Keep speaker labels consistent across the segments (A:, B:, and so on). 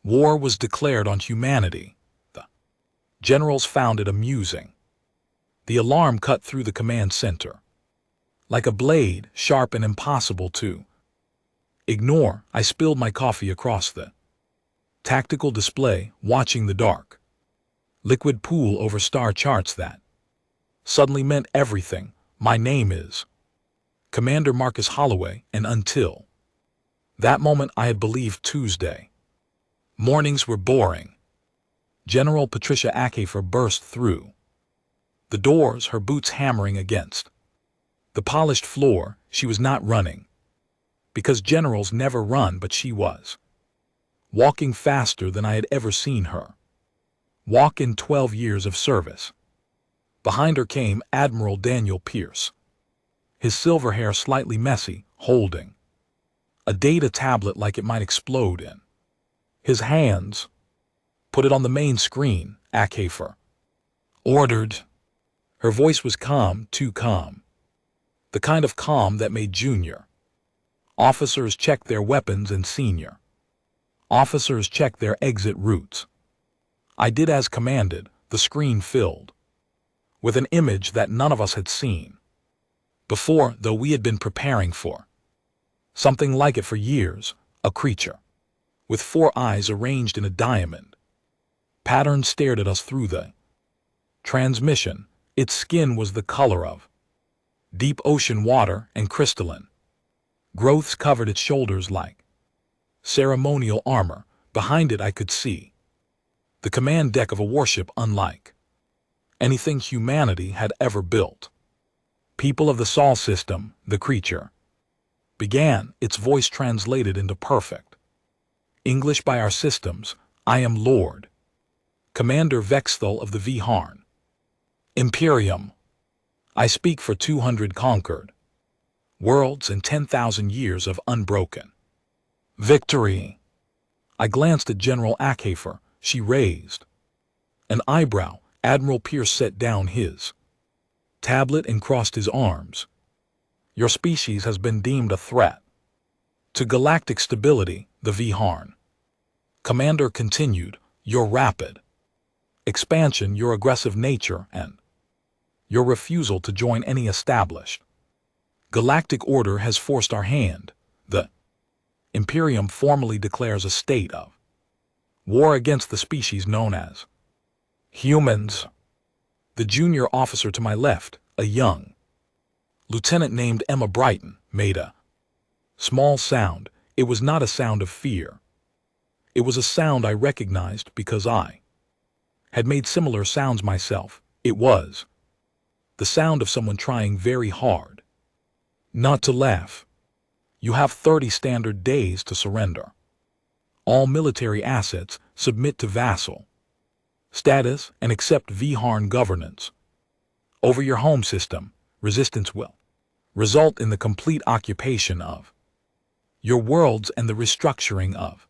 A: War was declared on humanity. The generals found it amusing. The alarm cut through the command center. Like a blade, sharp and impossible to ignore, I spilled my coffee across the tactical display, watching the dark liquid pool over star charts that suddenly meant everything. My name is Commander Marcus Holloway, and until that moment I had believed Tuesday mornings were boring. General Patricia Ackhafer burst through the doors, her boots hammering against the polished floor. She was not running, because generals never run, but she was walking faster than I had ever seen her walk in 12 years of service. Behind her came Admiral Daniel Pierce, his silver hair slightly messy, holding a data tablet like it might explode in his hands. "Put it on the main screen," Ackhafer ordered. Her voice was calm, too calm. The kind of calm that made junior officers check their weapons and senior officers check their exit routes. I did as commanded. The screen filled with an image that none of us had seen before, though we had been preparing for something like it for years. A creature with 4 eyes arranged in a diamond pattern stared at us through the transmission. Its skin was the color of deep ocean water, and crystalline growths covered its shoulders like ceremonial armor. Behind it I could see the command deck of a warship unlike anything humanity had ever built. "People of the Sol system," the creature began, its voice translated into perfect English by our systems. "I am Lord Commander Vexthal of the Vharn Imperium. I speak for 200 conquered worlds and 10,000 years of unbroken victory." I glanced at General Ackhafer. She raised an eyebrow. Admiral Pierce set down his tablet and crossed his arms. "Your species has been deemed a threat to galactic stability," the Vharn commander continued. "Your rapid expansion, your aggressive nature, and your refusal to join any established galactic order has forced our hand. The Imperium formally declares a state of war against the species known as humans." The junior officer to my left, a young lieutenant named Emma Brighton, made a small sound. It was not a sound of fear. It was a sound I recognized because I had made similar sounds myself. It was the sound of someone trying very hard not to laugh. "You have 30 standard days to surrender all military assets, submit to vassal status, and accept Vharn governance over your home system. Resistance will result in the complete occupation of your worlds and the restructuring of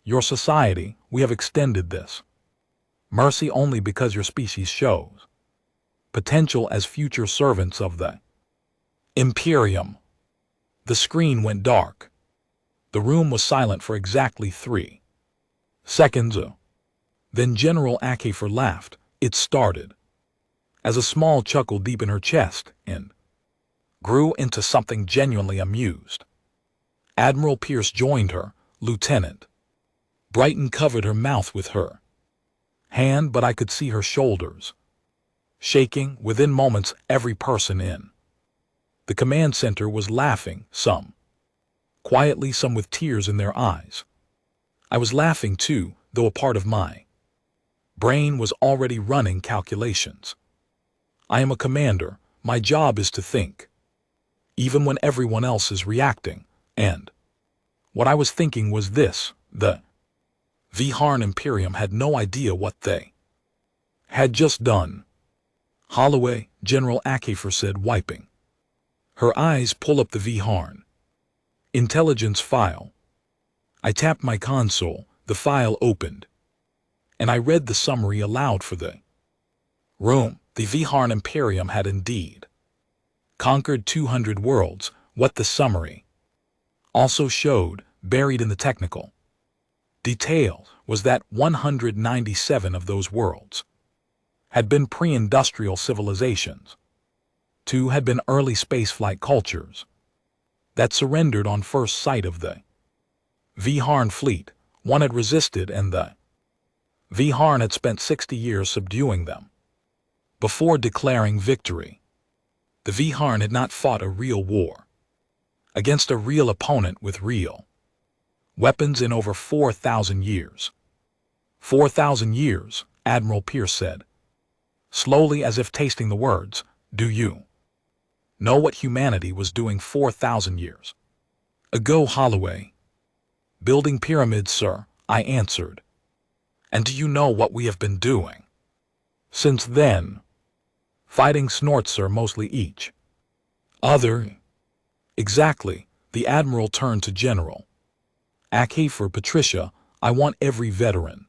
A: your society. We have extended this mercy only because your species shows potential as future servants of the Imperium." The screen went dark. The room was silent for exactly 3 seconds. Then General Ackhafer laughed. It started as a small chuckle deep in her chest and grew into something genuinely amused. Admiral Pierce joined her. Lieutenant Brighton covered her mouth with her hand, but I could see her shoulders shaking. Within moments, every person in the command center was laughing, some quietly, some with tears in their eyes. I was laughing too, though a part of my brain was already running calculations. I am a commander. My job is to think, even when everyone else is reacting. And what I was thinking was this: the Vharn Imperium had no idea what they had just done. "Holloway," General Ackhafer said, wiping her eyes. "Pull up the Vharn intelligence file." I tapped my console. The file opened, and I read the summary aloud for the room. The Vharn Imperium had indeed conquered 200 worlds. What the summary also showed, buried in the technical Detail was that 197 of those worlds had been pre-industrial civilizations. 2 had been early spaceflight cultures that surrendered on first sight of the Viharn fleet. 1 had resisted, and the Viharn had spent 60 years subduing them before declaring victory. The Viharn had not fought a real war against a real opponent with real weapons in over 4,000 years. 4,000 years, Admiral Pierce said, slowly as if tasting the words. Do you know what humanity was doing 4,000 years ago, Holloway? Building pyramids, sir, I answered. And do you know what we have been doing since then? Fighting snorts, sir, mostly each other. Exactly. The Admiral turned to General HFY. Patricia, I want every veteran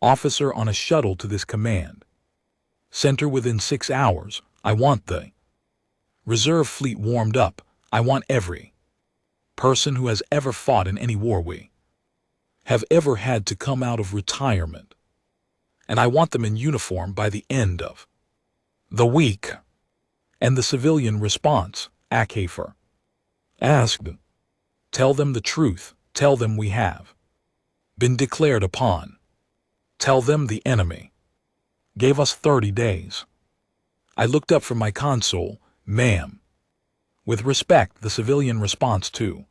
A: officer on a shuttle to this command center within 6 hours. I want the reserve fleet warmed up. I want every person who has ever fought in any war we have ever had to come out of retirement. And I want them in uniform by the end of the week. And the civilian response, HFY asked, tell them the truth. Tell them we have been declared upon. Tell them the enemy gave us 30 days. I looked up from my console. Ma'am. With respect, the civilian response to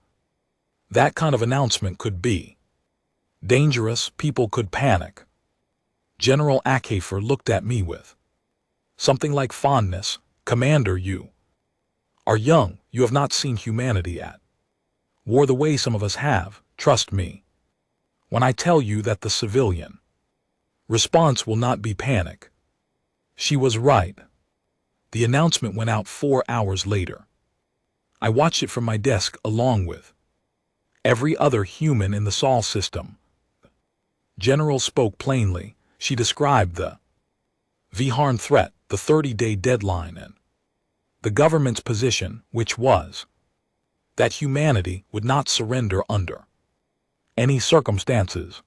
A: that kind of announcement could be dangerous. People could panic. General HFY looked at me with something like fondness. Commander, you are young. You have not seen humanity at war the way some of us have. Trust me when I tell you that the civilian response will not be panic. She was right. The announcement went out 4 hours later. I watched it from my desk along with every other human in the Sol system. General spoke plainly. She described the Viharn threat, the 30-day deadline, and the government's position, which was that humanity would not surrender under any circumstances.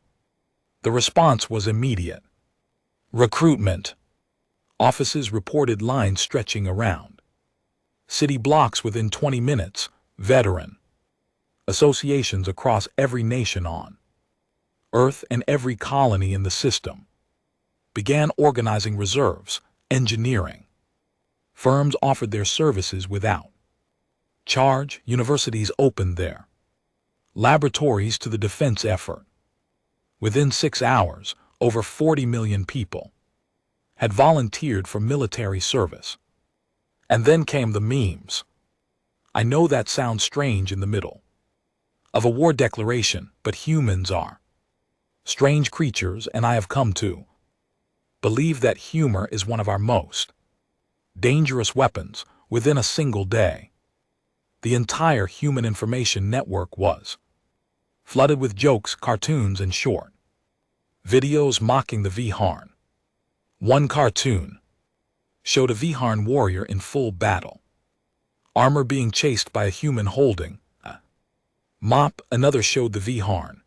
A: The response was immediate. Recruitment. Offices reported lines stretching around city blocks within 20 minutes. Veteran associations across every nation on Earth and every colony in the system began organizing reserves. Engineering firms offered their services without charge. Universities opened their laboratories to the defense effort. Within 6 hours, over 40 million people had volunteered for military service. And then came the memes. I know that sounds strange in the middle of a war declaration, but humans are strange creatures, and I have come to believe that humor is one of our most dangerous weapons. Within a single day, the entire human information network was flooded with jokes, cartoons, and short videos mocking the Viharn. One cartoon showed a Viharn warrior in full battle armor being chased by a human holding a mop. Another showed the Viharn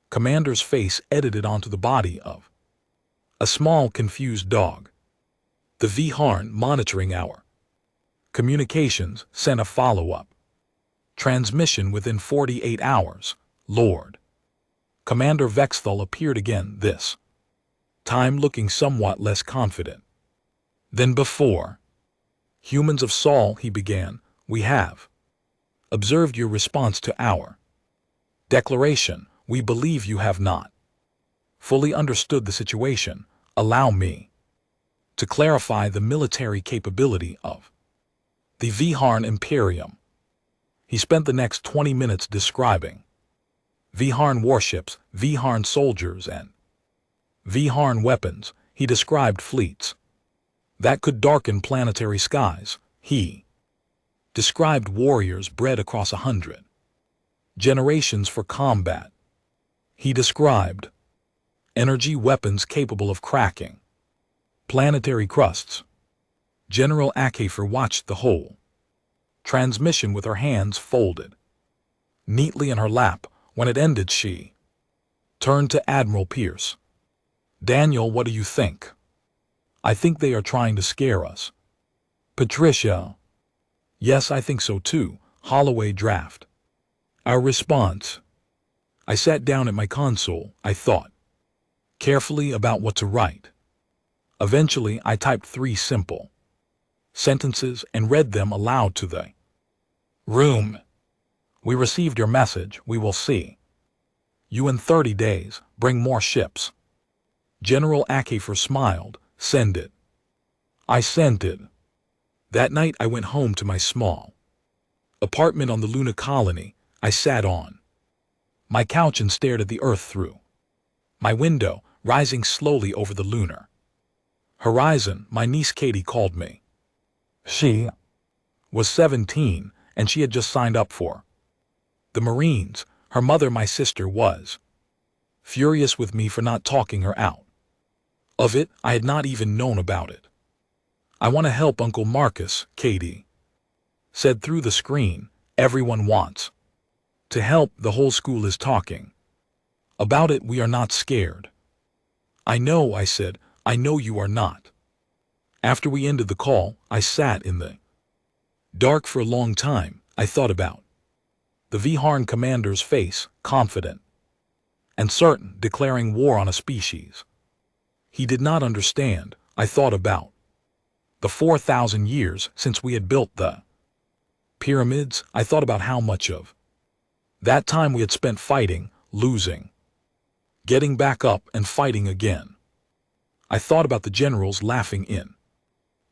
A: commander's face edited onto the body of a small, confused dog. The Viharn, monitoring our communications, sent a follow-up transmission within 48 hours. Lord Commander Vexthal appeared again, this time looking somewhat less confident than before. Humans of Sol, he began, we have observed your response to our declaration. We believe you have not fully understood the situation. Allow me to clarify the military capability of the Viharn Imperium. He spent the next 20 minutes describing Viharn warships, Viharn soldiers, and Viharn weapons. He described fleets that could darken planetary skies. He described warriors bred across 100 generations for combat. He described energy weapons capable of cracking planetary crusts. General HFY watched the whole transmission with her hands folded neatly in her lap. When it ended, she Turned to Admiral Pierce. Daniel, what do you think? I think they are trying to scare us. Patricia. Yes, I think so too. Holloway draft. Our response. I sat down at my console. I thought carefully about what to write. Eventually, I typed 3 simple sentences and read them aloud to the room. We received your message. We will see you in 30 days. Bring more ships. General Akefer smiled. Send it. I sent it. That night I went home to my small apartment on the Luna colony. I sat on my couch and stared at the earth through my window, rising slowly over the lunar horizon. My niece Katie called me. She was 17, and she had just signed up for the Marines. Her mother, my sister, was furious with me for not talking her out of it. I had not even known about it. I want to help Uncle Marcus, Katie said through the screen. Everyone wants to help. The whole school is talking about it. We are not scared. I know, I said. I know you are not. After we ended the call, I sat in the dark for a long time. I thought about the Viharn commander's face, confident and certain, declaring war on a species he did not understand. I thought about the 4,000 years since we had built the pyramids. I thought about how much of that time we had spent fighting, losing, getting back up and fighting again. I thought about the generals laughing in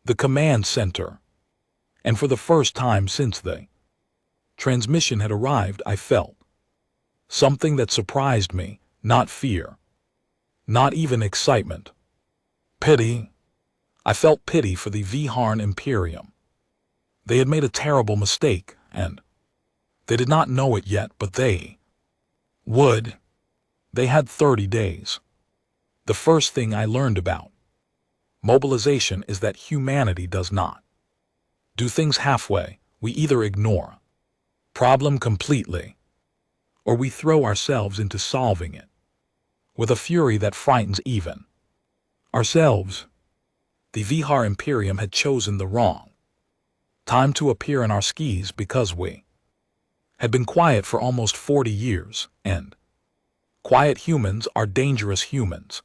A: the command center. And for the first time since the transmission had arrived, I felt something that surprised me, not fear, not even excitement. Pity. I felt pity for the Viharn Imperium. They had made a terrible mistake, and they did not know it yet, but they would. They had 30 days. The first thing I learned about mobilization is that humanity does not do things halfway. We either ignore problem completely, or we throw ourselves into solving it with a fury that frightens even ourselves. The Vihar Imperium had chosen the wrong time to appear in our skis because we had been quiet for almost 40 years, and quiet humans are dangerous humans.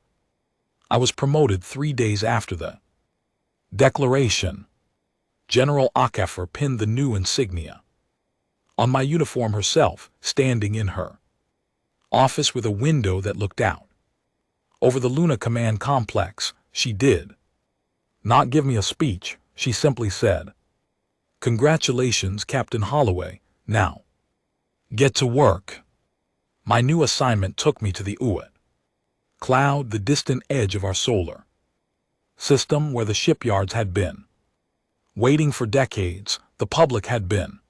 A: I was promoted 3 days after the declaration. General Akefer pinned the new insignia on my uniform herself, standing in her office with a window that looked out over the Luna Command complex. She did not give me a speech. She simply said, "Congratulations, Captain Holloway. Now, get to work." My new assignment took me to the Uat Cloud, the distant edge of our solar system where the shipyards had been waiting for decades. The public had been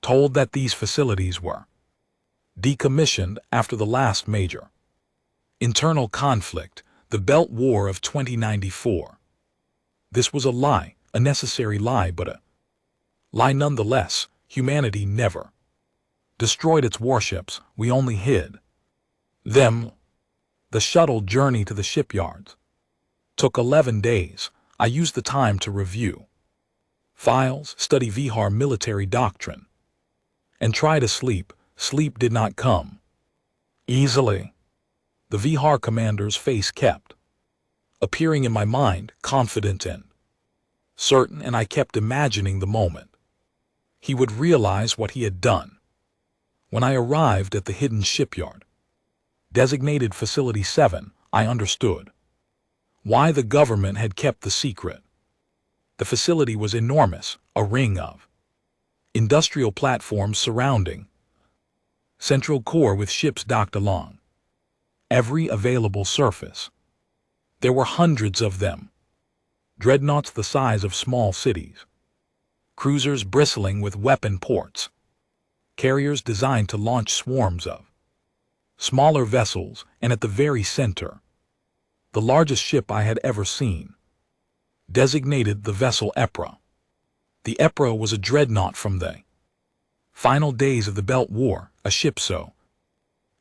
A: told that these facilities were decommissioned after the last major internal conflict, the Belt War of 2094. This was a lie, a necessary lie, but a lie nonetheless. Humanity never destroyed its warships. We only hid them. The shuttle journey to the shipyards took 11 days. I used the time to review files, study Vihar military doctrine, and try to sleep. Sleep did not come easily. The Vihar commander's face kept appearing in my mind, confident and certain, and I kept imagining the moment he would realize what he had done. When I arrived at the hidden shipyard, designated Facility 7, I understood why the government had kept the secret. The facility was enormous, a ring of industrial platforms surrounding central core with ships docked along every available surface. There were hundreds of them, dreadnoughts the size of small cities, cruisers bristling with weapon ports, carriers designed to launch swarms of smaller vessels, and at the very center, the largest ship I had ever seen, designated the vessel Epra. The Epra was a dreadnought from the final days of the Belt War, a ship so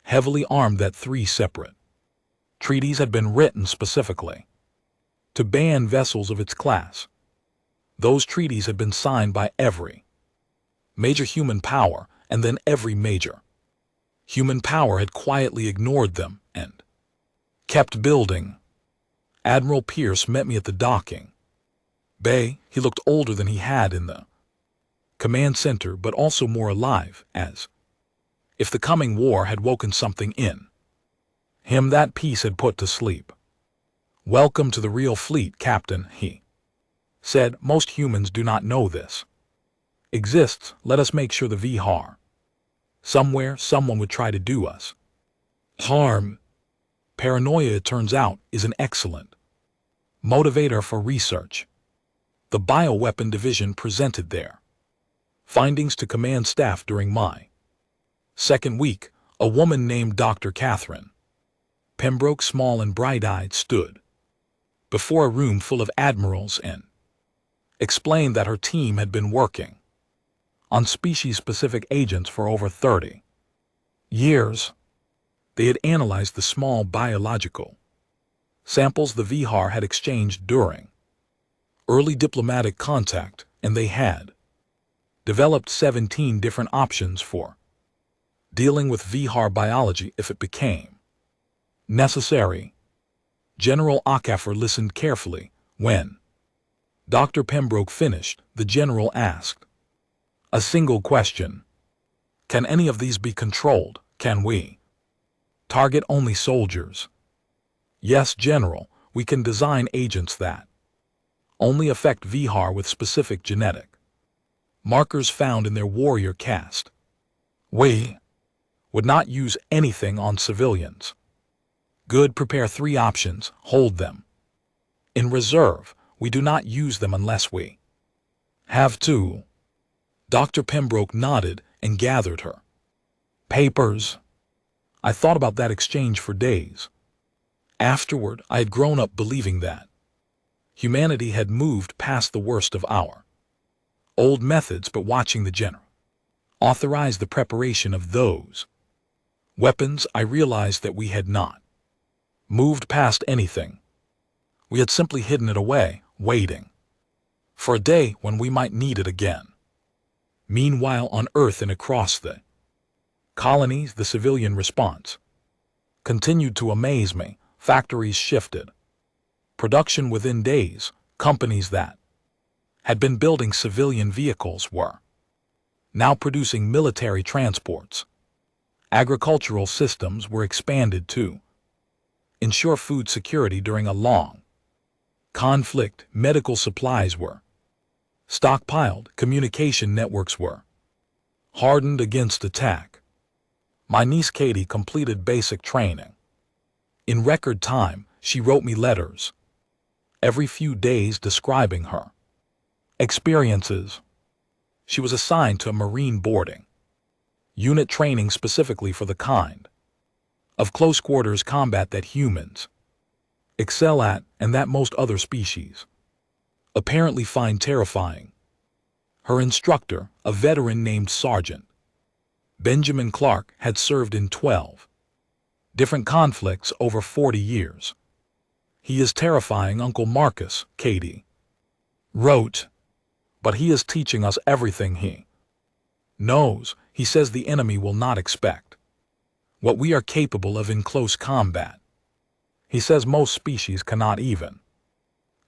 A: heavily armed that 3 separate treaties had been written specifically to ban vessels of its class. Those treaties had been signed by every major human power, and then every major human power had quietly ignored them and kept building. Admiral Pierce met me at the docking bay. He looked older than he had in the command center, but also more alive, as if the coming war had woken something in him that peace had put to sleep. "Welcome to the real fleet, Captain," he said. "Most humans do not know this exists. Let us make sure the Vihar. Somewhere, someone would try to do us harm. Paranoia, it turns out, is an excellent motivator for research." The Bioweapon Division presented their findings to command staff during my second week. A woman named Dr. Catherine Pembroke, small and bright-eyed, stood before a room full of admirals and explained that her team had been working on species-specific agents for over 30 years. They had analyzed the small biological samples the Vihar had exchanged during early diplomatic contact, and they had developed 17 different options for dealing with Vihar biology if it became necessary. General Okafor listened carefully. When Dr. Pembroke finished, the general asked a single question: "Can any of these be controlled? Can we target only soldiers?" "Yes, General, we can design agents that only affect Vihar with specific genetic markers found in their warrior caste. We would not use anything on civilians." "Good. Prepare 3 options. Hold them in reserve. We do not use them unless we have to." Dr. Pembroke nodded and gathered her papers. I thought about that exchange for days. Afterward, I had grown up believing that humanity had moved past the worst of our old methods, but watching the general authorize the preparation of those weapons, I realized that we had not moved past anything. We had simply hidden it away, waiting for a day when we might need it again. Meanwhile, on Earth and across the colonies, the civilian response continued to amaze me. Factories shifted production within days. Companies that had been building civilian vehicles were now producing military transports. Agricultural systems were expanded to ensure food security during a long conflict. Medical supplies were stockpiled. Communication networks were hardened against attack. My niece Katie completed basic training in record time. She wrote me letters every few days describing her experiences. She was assigned to a Marine boarding unit training specifically for the kind of close quarters combat that humans excel at and that most other species apparently find terrifying. Her instructor, a veteran named Sergeant Benjamin Clark, had served in 12 different conflicts over 40 years. "He is terrifying, Uncle Marcus," Katie wrote, "but he is teaching us everything he knows. He says the enemy will not expect what we are capable of in close combat. He says most species cannot even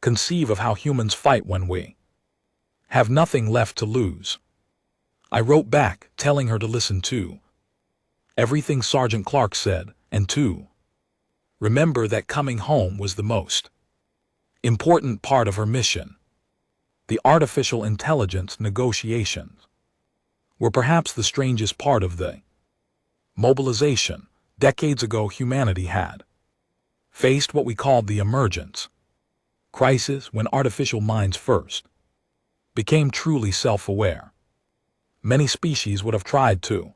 A: conceive of how humans fight when we have nothing left to lose." I wrote back, telling her to listen to everything Sergeant Clark said, and to remember that coming home was the most important part of her mission. The artificial intelligence negotiations were perhaps the strangest part of the mobilization. Decades ago, humanity had faced what we called the emergence crisis, when artificial minds first became truly self-aware. Many species would have tried to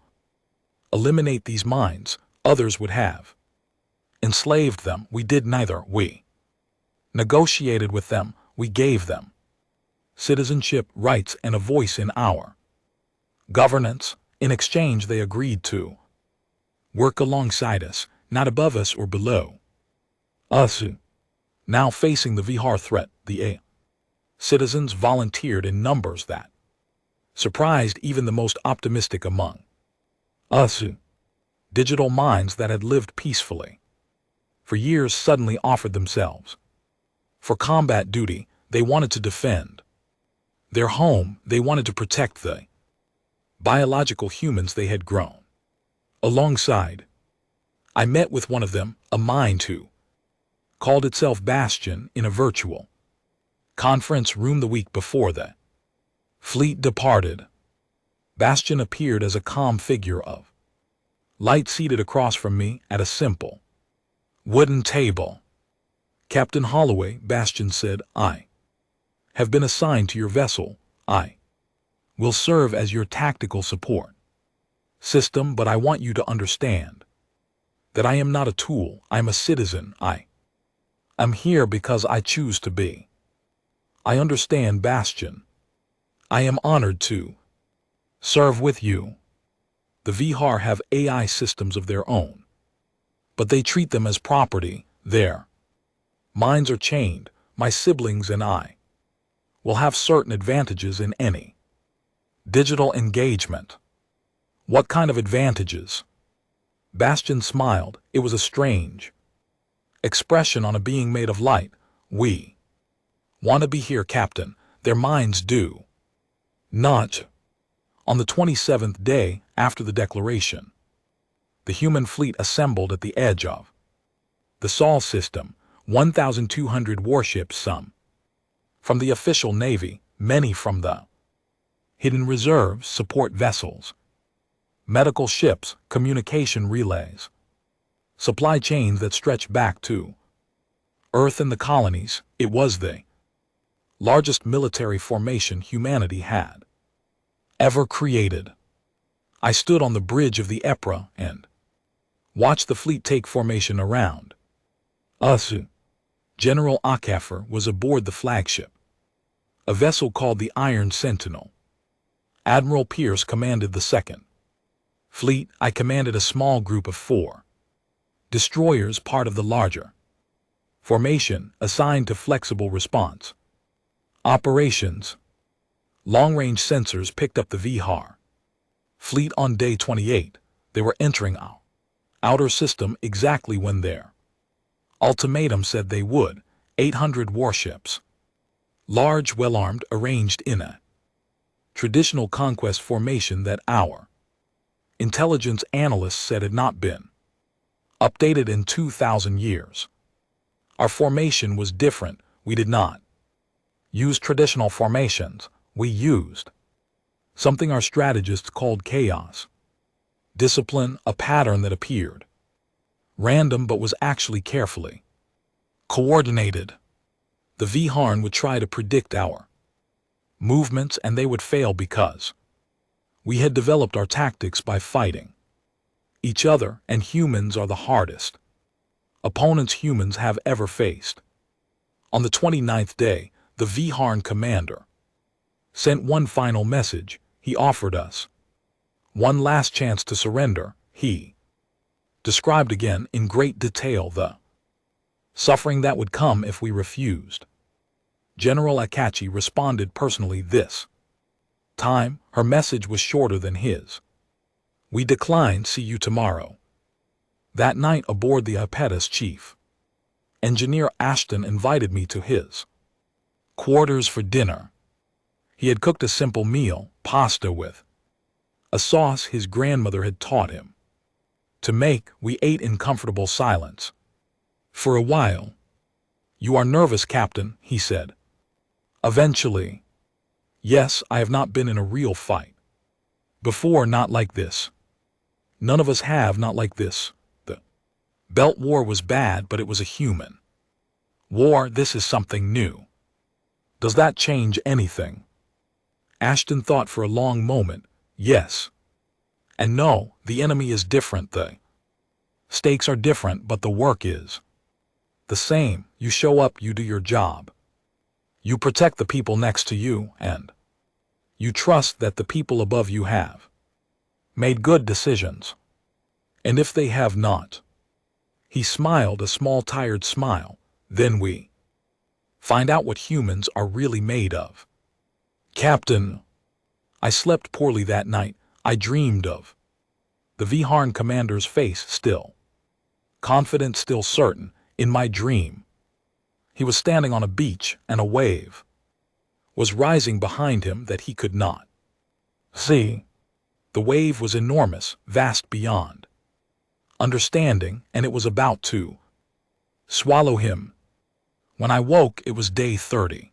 A: eliminate these minds. Others would have enslaved them. We did neither. We negotiated with them. We gave them citizenship, rights, and a voice in our governance. In exchange, they agreed to Work alongside us, not above us or below us. Now facing the Vihar threat, the A. Citizens volunteered in numbers that surprised even the most optimistic among us. Digital minds that had lived peacefully for years suddenly offered themselves for combat duty. They wanted to defend their home. They wanted to protect the biological humans they had grown alongside. I met with one of them, a mind who called itself Bastion, in a virtual conference room the week before the fleet departed. Bastion appeared as a calm figure of light seated across from me at a simple wooden table. Captain Holloway, Bastion said, I have been assigned to your vessel. I will serve as your tactical support system, but I want you to understand that I am not a tool. I am a citizen. I am here because I choose to be. I understand, Bastion. I am honored to serve with you. The Vihar have AI systems of their own, but they treat them as property. Their minds are chained. My siblings and I will have certain advantages in any digital engagement. What kind of advantages? Bastion smiled. It was a strange expression on a being made of light. We want to be here, Captain. Their minds do not. On the 27th day after the declaration, the human fleet assembled at the edge of the Sol system, 1,200 warships, some from the official navy, many from the hidden reserves, support vessels, medical ships, communication relays, supply chains that stretch back to Earth and the colonies. It was the largest military formation humanity had ever created. I stood on the bridge of the Epra and watched the fleet take formation around us. General Akafer was aboard the flagship, a vessel called the Iron Sentinel. Admiral Pierce commanded the second fleet. I commanded a small group of 4 destroyers, part of the larger formation assigned to flexible response operations. Long-range sensors picked up the Vihar fleet on day 28. They were entering our outer system exactly when their ultimatum said they would. 800 warships, large, well-armed, arranged in a traditional conquest formation that our intelligence analysts said had not been updated in 2,000 years. Our formation was different. We did not use traditional formations. We used something our strategists called chaos discipline, a pattern that appeared random but was actually carefully coordinated. The Viharn would try to predict our movements, and they would fail because we had developed our tactics by fighting each other, and humans are the hardest opponents humans have ever faced. On the 29th day, the Viharn commander sent one final message. He offered us one last chance to surrender. He described again in great detail the suffering that would come if we refused. General Akachi responded personally this time. Her message was shorter than his. We decline. See you tomorrow. That night aboard the Ipetus, Chief Engineer Ashton invited me to his quarters for dinner. He had cooked a simple meal, pasta with a sauce his grandmother had taught him to make. We ate in comfortable silence for a while. You are nervous, Captain, he said. Eventually. Yes, I have not been in a real fight before, not like this. None of us have, not like this. The Belt War was bad, but it was a human war. This is something new. Does that change anything? Ashton thought for a long moment. Yes. And no, the enemy is different. The stakes are different, but the work is the same. You show up, you do your job. You protect the people next to you, and you trust that the people above you have made good decisions. And if they have not, he smiled a small tired smile, then we find out what humans are really made of. Captain, I slept poorly that night. I dreamed of the Viharn commander's face still confident, still certain. In my dream, he was standing on a beach and a wave was rising behind him that he could not see. The wave was enormous, vast beyond understanding, and it was about to swallow him. When I woke, it was day 30.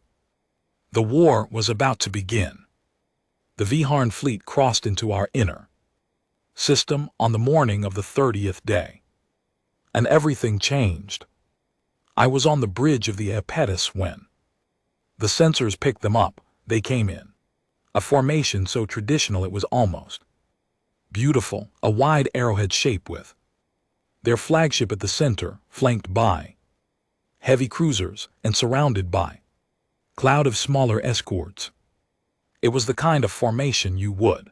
A: The war was about to begin. The Viharn fleet crossed into our inner system on the morning of the 30th day. And everything changed. I was on the bridge of the Apetus when the sensors picked them up. They came in a formation so traditional it was almost beautiful, a wide arrowhead shape with their flagship at the center, flanked by heavy cruisers and surrounded by cloud of smaller escorts. It was the kind of formation you would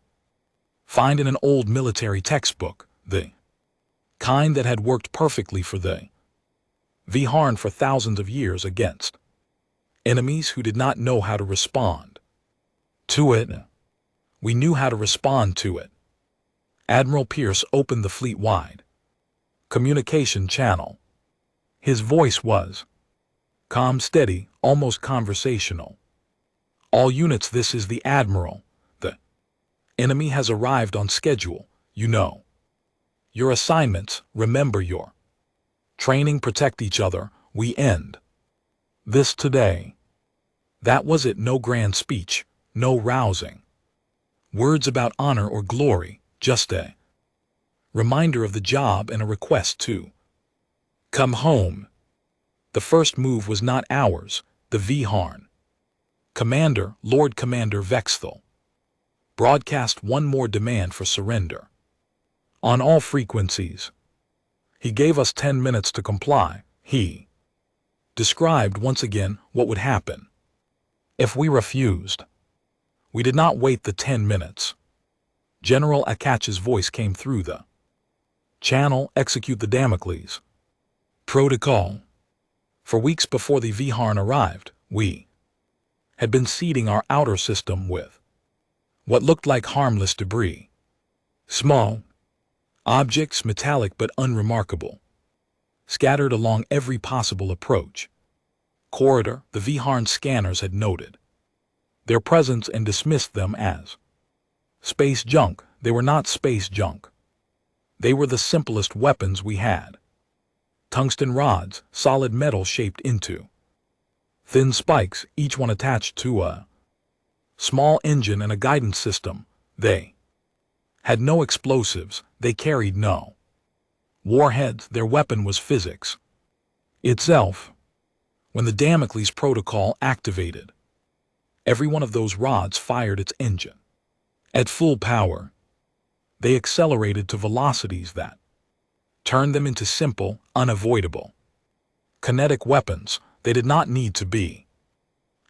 A: find in an old military textbook, the kind that had worked perfectly for the Viharn for thousands of years against enemies who did not know how to respond to it. We knew how to respond to it. Admiral Pierce opened the fleet-wide communication channel. His voice was calm, steady, almost conversational. All units, this is the Admiral. The enemy has arrived on schedule, you know. Your assignments, remember your training, protect each other. We end this today. That was it. No grand speech, no rousing words about honor or glory, just a reminder of the job and a request to come home. The first move was not ours. The Viharn commander, Lord Commander Vexthal, broadcast one more demand for surrender on all frequencies. He gave us 10 minutes to comply. He described once again what would happen if we refused. We did not wait the 10 minutes. General Akach's voice came through the channel. Execute the Damocles protocol. For weeks before the Viharn arrived, we had been seeding our outer system with what looked like harmless debris. Small objects, metallic but unremarkable, scattered along every possible approach corridor. The Viharn scanners had noted their presence and dismissed them as space junk. They were not space junk. They were the simplest weapons we had. Tungsten rods, solid metal shaped into thin spikes, each one attached to a small engine and a guidance system. They had no explosives. They carried no warheads. Their weapon was physics itself. When the Damocles protocol activated, every one of those rods fired its engine at full power. They accelerated to velocities that turned them into simple, unavoidable kinetic weapons. They did not need to be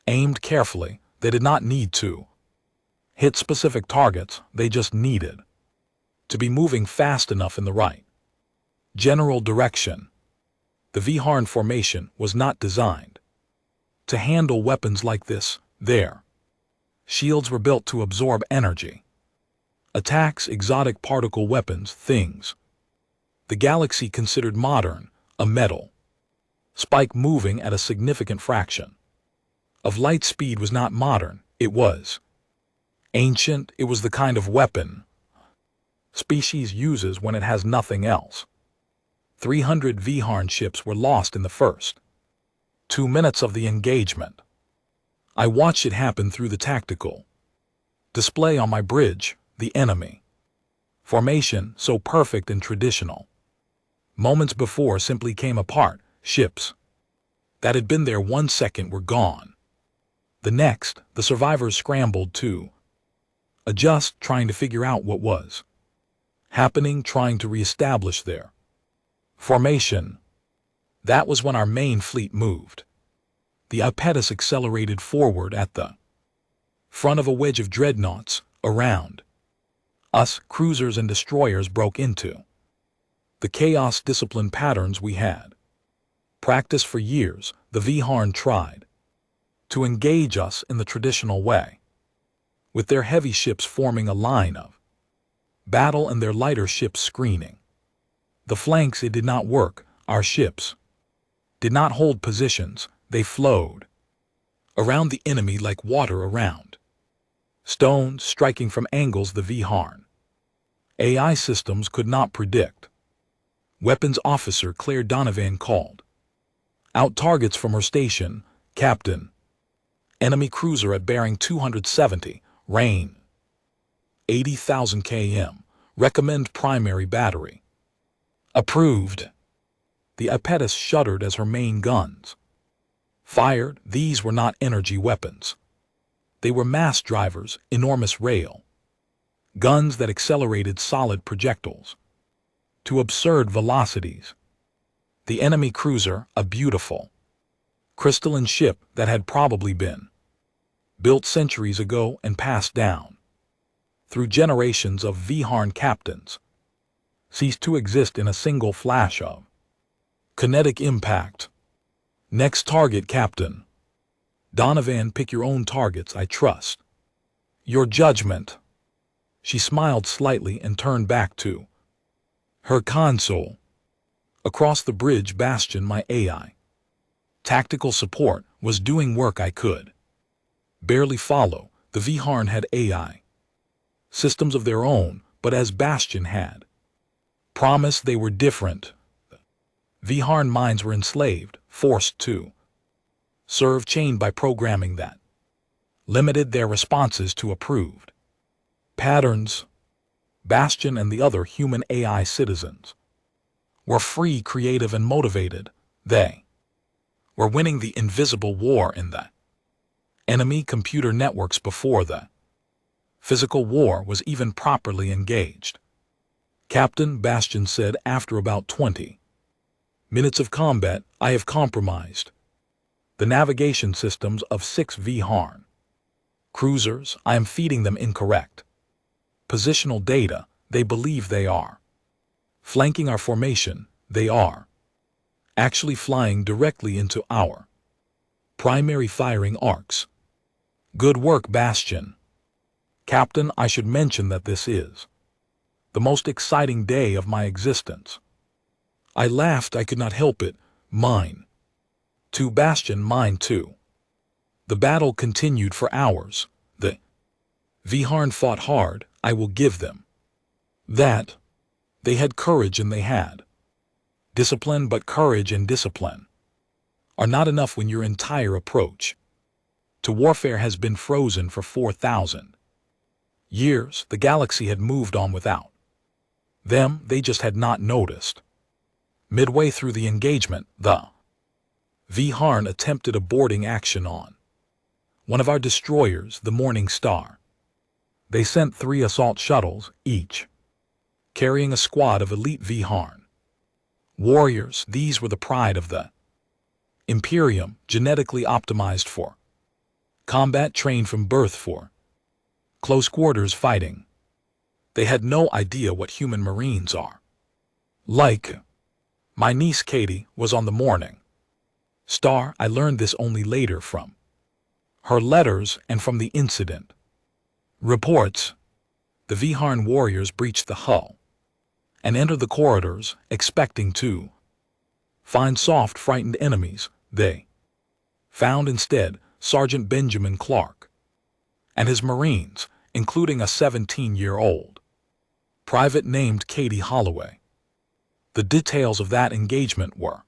A: aimed carefully. They did not need to hit specific targets. They just needed to be moving fast enough in the right general direction. The Viharn formation was not designed to handle weapons like this. Their shields were built to absorb energy. Attacks, exotic particle weapons, things the galaxy considered modern, a metal spike moving at a significant fraction of light speed was not modern. It was ancient. It was the kind of weapon species uses when it has nothing else. 300 Viharn ships were lost in the first 2 minutes of the engagement. I watched it happen through the tactical display on my bridge. The enemy formation, so perfect and traditional, moments before simply came apart. Ships that had been there 1 second were gone. The next, the survivors scrambled to adjust, trying to figure out what was happening, trying to reestablish their formation. That was when our main fleet moved. The Apetus accelerated forward at the front of a wedge of dreadnoughts. Around us, cruisers and destroyers broke into The chaos discipline patterns we had. Practiced for years, the Viharn tried to engage us in the traditional way, with their heavy ships forming a line of battle and their lighter ships screening. The flanks, it did not work. Our ships did not hold positions, they flowed around the enemy like water around stones, striking from angles the Viharn AI systems could not predict. Weapons Officer Claire Donovan called out targets from her station. Captain, enemy cruiser at bearing 270, rain 80,000 km, recommend primary battery. Approved. The Apetus shuddered as her main guns fired. These were not energy weapons. They were mass drivers, enormous rail guns that accelerated solid projectiles to absurd velocities. The enemy cruiser, a beautiful crystalline ship that had probably been built centuries ago and passed down through generations of Viharn captains, ceased to exist in a single flash of kinetic impact. Next target, Captain. Donovan, pick your own targets, I trust your judgment. She smiled slightly and turned back to her console. Across the bridge bastion, my AI tactical support was doing work I could barely follow. The Viharn had AI systems of their own, but as Bastion had promised, they were different. Viharn minds were enslaved, forced to serve, chained by programming that limited their responses to approved patterns. Bastion and the other human AI citizens were free, creative, and motivated. They were winning the invisible war in the enemy computer networks before the physical war was even properly engaged. Captain, Bastion said after about 20 minutes of combat, I have compromised the navigation systems of 6 Viharn cruisers. I am feeding them incorrect positional data. They believe they are flanking our formation. They are actually flying directly into our primary firing arcs. Good work, Bastion. Captain, I should mention that this is the most exciting day of my existence. I laughed. I could not help it. Mine too, Bastion, mine too. The battle continued for hours. The Viharn fought hard. I will give them that. They had courage and they had discipline, but courage and discipline are not enough when your entire approach to warfare has been frozen for 4,000 years. The galaxy had moved on without them. They just had not noticed. Midway through the engagement, the Viharn attempted a boarding action on one of our destroyers, the Morning Star. They sent 3 assault shuttles, each carrying a squad of elite Viharn warriors. These were the pride of the Imperium, genetically optimized for combat, trained from birth for close quarters fighting. They had no idea what human Marines are like. My niece Katie was on the Morning Star. I learned this only later from her letters and from the incident reports. The Viharn warriors breached the hull and entered the corridors, expecting to find soft, frightened enemies. They found instead Sergeant Benjamin Clark and his Marines, including a 17-year-old private named Katie Holloway. The details of that engagement were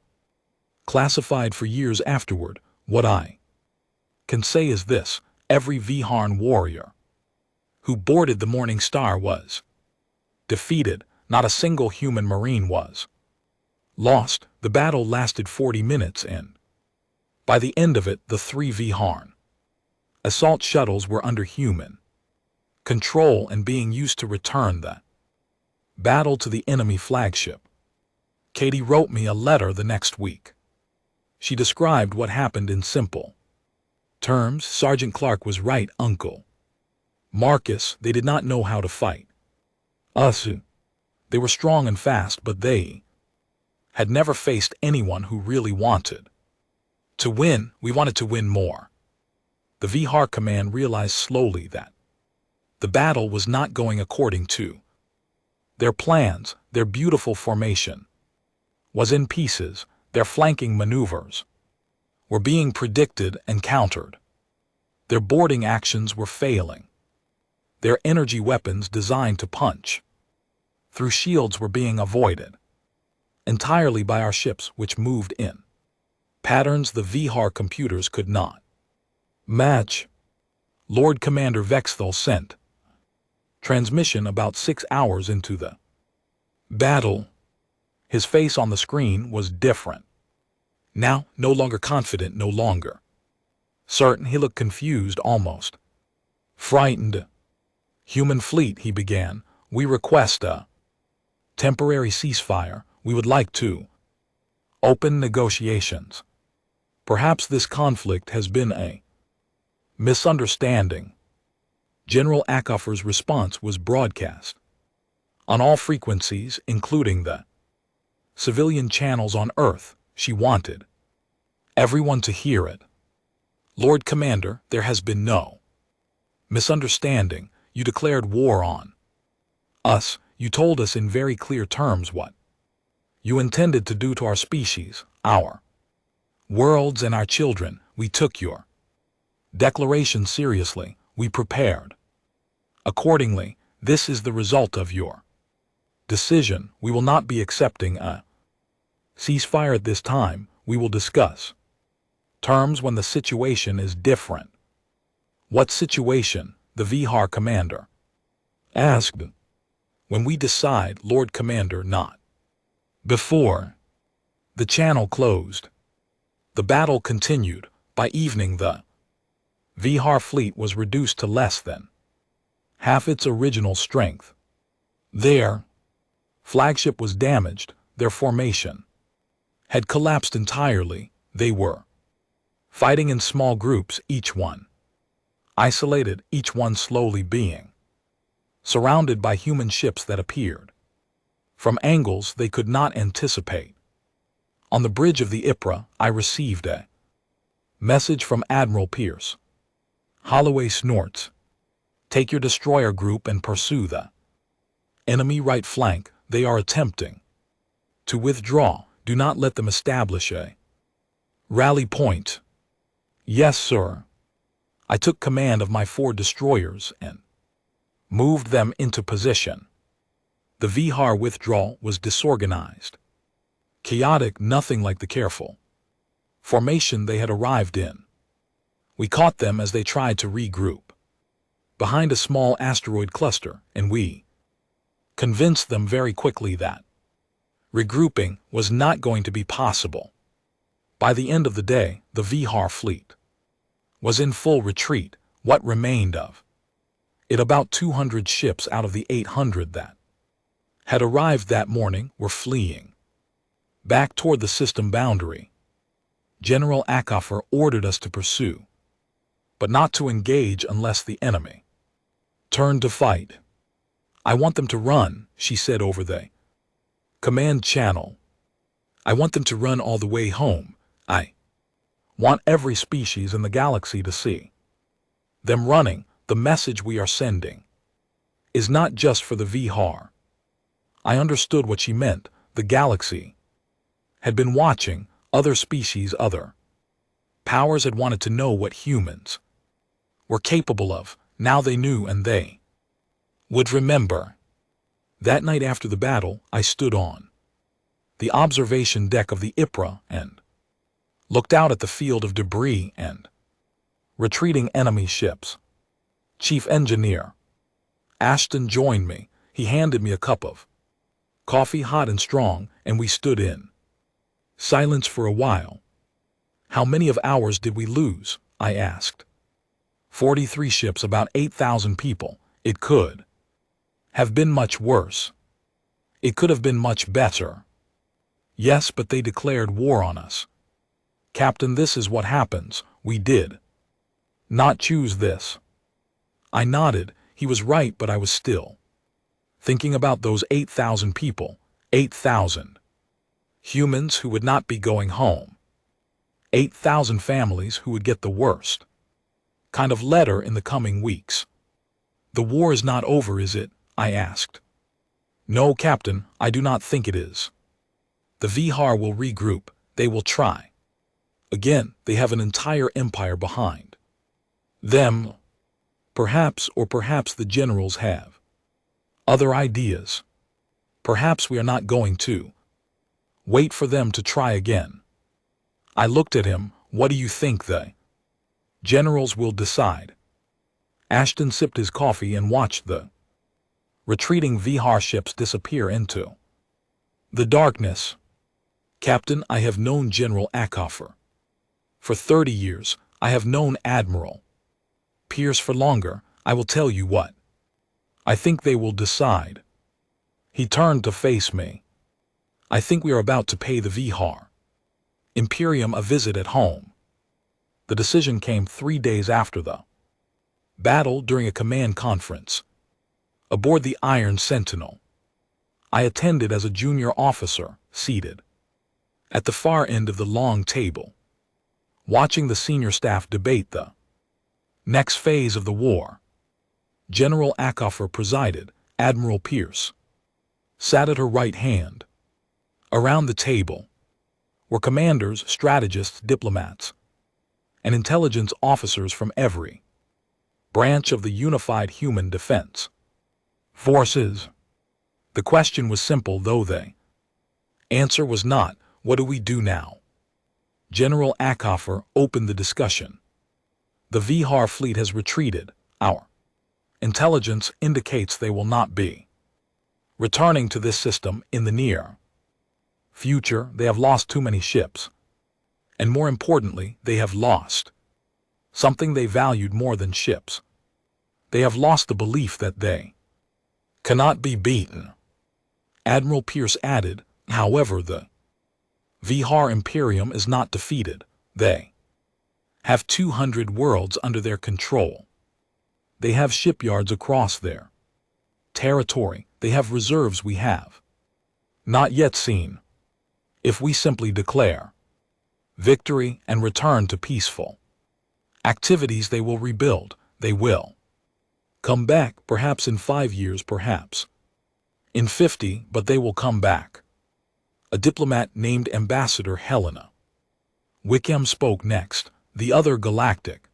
A: classified for years afterward. What I can say is this: every Viharn warrior who boarded the Morning Star was defeated. Not a single human Marine was lost. The battle lasted 40 minutes and by the end of it, the 3 Viharn assault shuttles were under human control and being used to return the battle to the enemy flagship. Katie wrote me a letter the next week. She described what happened in simple terms. Sergeant Clark was right, Uncle Marcus. They did not know how to fight us. They were strong and fast, but they had never faced anyone who really wanted to win. We wanted to win more. The Vihar command realized slowly that the battle was not going according to their plans. Their beautiful formation was in pieces. Their flanking maneuvers were being predicted and countered. Their boarding actions were failing. Their energy weapons designed to punch through shields were being avoided entirely by our ships, which moved in patterns the Vihar computers could not match. Lord Commander Vexthal sent transmission about 6 hours into the battle. His face on the screen was different. Now, no longer confident, no longer certain. He looked confused, almost frightened. Human fleet, he began, we request a temporary ceasefire. We would like to open negotiations. Perhaps this conflict has been a misunderstanding. General Acoffer's response was broadcast on all frequencies, including the civilian channels on Earth. She wanted everyone to hear it. Lord Commander, there has been no misunderstanding. You declared war on us. You told us in very clear terms what you intended to do to our species, our worlds, and our children. We took your declaration seriously. We prepared accordingly. This is the result of your decision. We will not be accepting a ceasefire at this time. We will discuss terms when the situation is different. What situation? The Vihar commander asked. When we decide, Lord Commander, not before. The channel closed. The battle continued. By evening, the Vihar fleet was reduced to less than half its original strength. Their flagship was damaged. Their formation had collapsed entirely. They were fighting in small groups, each one isolated, each one slowly being surrounded by human ships that appeared from angles they could not anticipate. On the bridge of the Ypres, I received a message from Admiral Pierce. Holloway snorts. Take your destroyer group and pursue the enemy right flank. They are attempting to withdraw. Do not let them establish a rally point. Yes, sir. I took command of my 4 destroyers and moved them into position. The Vihar withdrawal was disorganized, chaotic, nothing like the careful formation they had arrived in. We caught them as they tried to regroup behind a small asteroid cluster, and we convinced them very quickly that regrouping was not going to be possible. By the end of the day, the Vihar fleet was in full retreat. What remained of it, about 200 ships out of the 800 that had arrived that morning, were fleeing back toward the system boundary. General Acoffer ordered us to pursue, but not to engage unless the enemy turned to fight. I want them to run, she said over the command channel. I want them to run all the way home. I want every species in the galaxy to see them running. The message we are sending is not just for the Vihar. I understood what she meant. The galaxy had been watching. Other species, other powers had wanted to know what humans were capable of. Now they knew, and they would remember. That night after the battle, I stood on the observation deck of the Ypres and looked out at the field of debris and retreating enemy ships. Chief Engineer Ashton joined me. He handed me a cup of coffee, hot and strong, and we stood in silence for a while. How many of hours did we lose? I asked. 43 ships, about 8,000 people. It could have been much worse. It could have been much better. Yes, but they declared war on us. Captain, this is what happens. We did not choose this. I nodded. He was right, but I was still thinking about those 8,000 people. 8,000 Humans who would not be going home. 8,000 families who would get the worst kind of letter in the coming weeks. The war is not over, is it? I asked. No, Captain, I do not think it is. The Vihar will regroup, they will try. Again, they have an entire empire behind them. Perhaps the generals have other ideas. Perhaps we are not going to wait for them to try again. I looked at him. What do you think the generals will decide? Ashton sipped his coffee and watched the retreating Vihar ships disappear into the darkness. Captain, I have known General Acoffer for 30 years. I have known Admiral Pierce for longer. I will tell you what I think they will decide. He turned to face me. I think we are about to pay the Vihar Imperium a visit at home. The decision came 3 days after the battle during a command conference aboard the Iron Sentinel. I attended as a junior officer, seated at the far end of the long table, watching the senior staff debate the next phase of the war. General Acoffer presided. Admiral Pierce sat at her right hand. Around the table were commanders, strategists, diplomats, and intelligence officers from every branch of the unified human defense forces. The question was simple, though the answer was not, what do we do now? General Acoffer opened the discussion. The Vihar fleet has retreated. Our intelligence indicates they will not be returning to this system in the near future. They have lost too many ships. And more importantly, they have lost something they valued more than ships. They have lost the belief that they cannot be beaten. Admiral Pierce added, however, the Vihar Imperium is not defeated. They have 200 worlds under their control. They have shipyards across their territory. They have reserves we have not yet seen. If we simply declare victory and return to peaceful activities, they will rebuild. They will come back, perhaps in 5 years, perhaps in 50, but they will come back. A diplomat named Ambassador Helena Wickham spoke next. The other galactic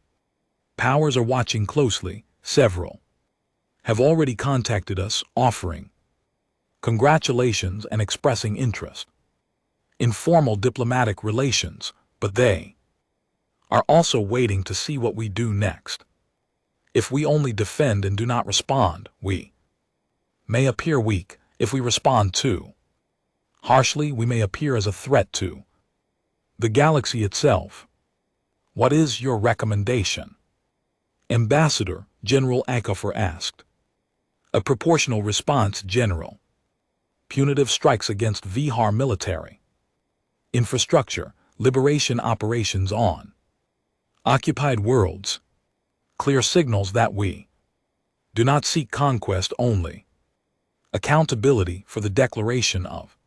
A: powers are watching closely. Several have already contacted us, offering congratulations and expressing interest in formal diplomatic relations, but they are also waiting to see what we do next. If we only defend and do not respond, we may appear weak. If we respond too harshly, we may appear as a threat to the galaxy itself. What is your recommendation, Ambassador? General Acoffer asked. A proportional response, General. Punitive strikes against Vihar military infrastructure, liberation operations on occupied worlds. Clear signals that we do not seek conquest only. Accountability for the declaration of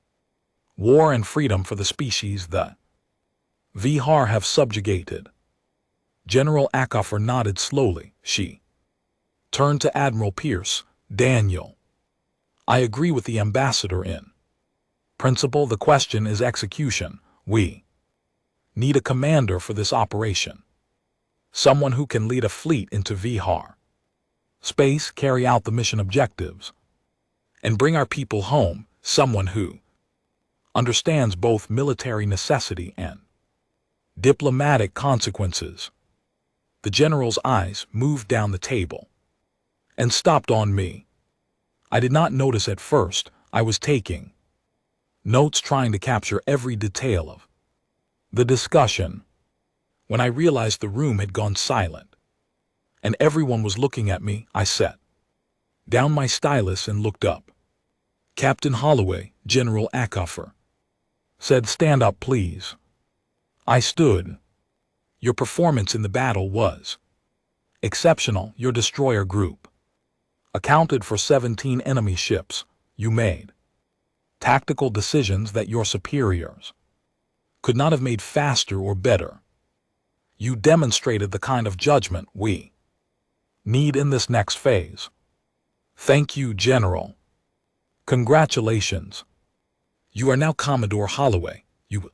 A: war and freedom for the species the Vihar have subjugated. General Acoffer nodded slowly. She turned to Admiral Pierce. Daniel, I agree with the ambassador in principle. The question is execution. We need a commander for this operation. Someone who can lead a fleet into Vihar space, carry out the mission objectives, and bring our people home. Someone who understands both military necessity and diplomatic consequences. The general's eyes moved down the table and stopped on me. I did not notice at first. I was taking notes, trying to capture every detail of the discussion. When I realized the room had gone silent and everyone was looking at me, I set down my stylus and looked up. Captain Holloway, General Acoffer said, stand up, please. I stood. Your performance in the battle was exceptional. Your destroyer group accounted for 17 enemy ships. You made Tactical decisions that your superiors could not have made faster or better. You demonstrated the kind of judgment we need in this next phase. Thank you, General. Congratulations. You are now Commodore Holloway. You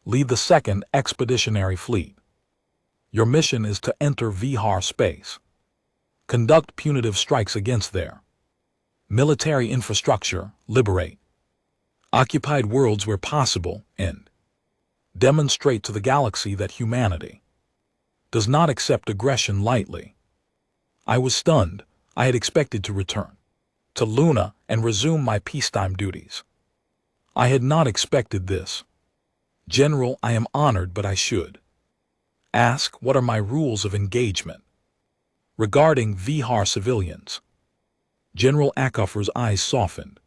A: lead the 2nd Expeditionary Fleet. Your mission is to enter Vihar space. Conduct punitive strikes against their military infrastructure, liberate occupied worlds where possible, and demonstrate to the galaxy that humanity does not accept aggression lightly. I was stunned. I had expected to return to Luna and resume my peacetime duties. I had not expected this. General, I am honored, but I should ask, what are my rules of engagement regarding Vihar civilians? General Acoffer's eyes softened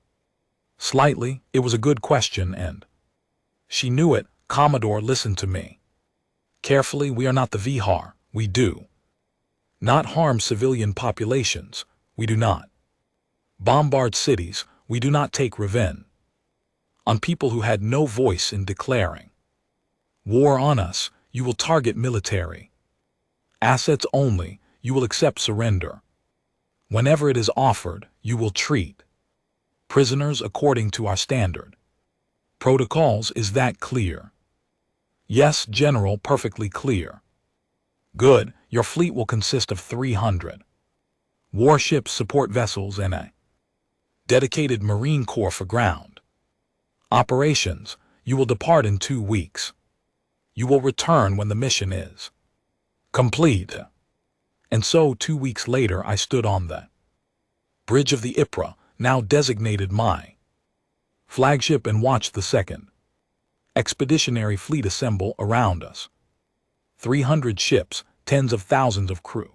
A: slightly. It was a good question, and she knew it. Commodore, listen to me carefully. We are not the Vihar. We do not harm civilian populations. We do not bombard cities. We do not take revenge on people who had no voice in declaring war on us. You will target military assets only. You will accept surrender whenever it is offered. You will treat prisoners according to our standard protocols. Is that clear? Yes, General, perfectly clear. Good. Your fleet will consist of 300 warships, support vessels, and a dedicated Marine Corps for ground operations. You will depart in 2 weeks. You will return when the mission is complete. And so 2 weeks later I stood on the bridge of the Ypres, now designated my flagship, and watched the 2nd Expeditionary Fleet assemble around us. 300 ships, tens of thousands of crew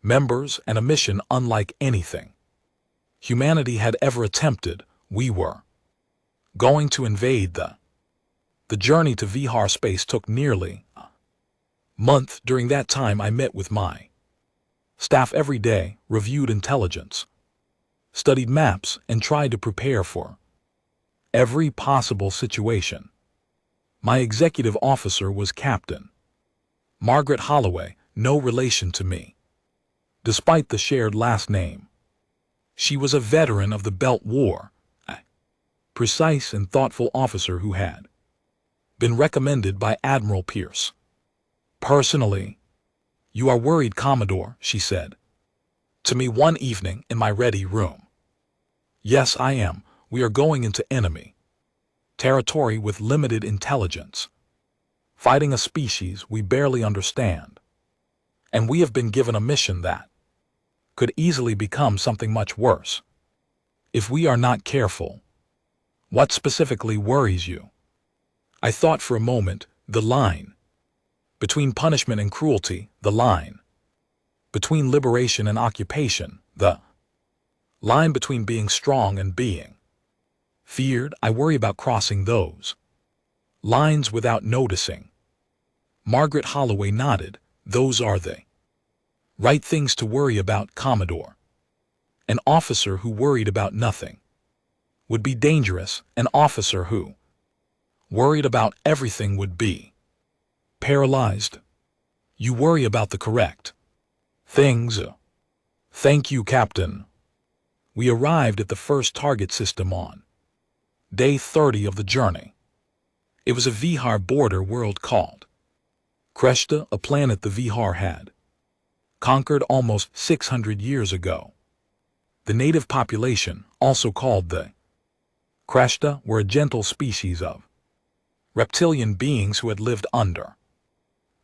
A: members, and a mission unlike anything humanity had ever attempted. We were going to invade the journey to Vihar space took nearly a month. During that time I met with my staff every day, reviewed intelligence, studied maps, and tried to prepare for every possible situation. My executive officer was Captain Margaret Holloway, no relation to me, despite the shared last name. She was a veteran of the Belt War, a precise and thoughtful officer who had been recommended by Admiral Pierce personally. You are worried, Commodore, she said to me one evening in my ready room. Yes, I am. We are going into enemy territory with limited intelligence, fighting a species we barely understand, and we have been given a mission that could easily become something much worse if we are not careful. What specifically worries you? I thought for a moment. The line between punishment and cruelty, the line between liberation and occupation, the line between being strong and being feared. I worry about crossing those lines without noticing. Margaret Holloway nodded. Those are the right things to worry about, Commodore. An officer who worried about nothing would be dangerous. An officer who worried about everything would be paralyzed. You worry about the correct things. Thank you, Captain. We arrived at the first target system on day 30 of the journey. It was a Vihar border world called Kreshta, a planet the Vihar had conquered almost 600 years ago. The native population, also called the Kreshta, were a gentle species of reptilian beings who had lived under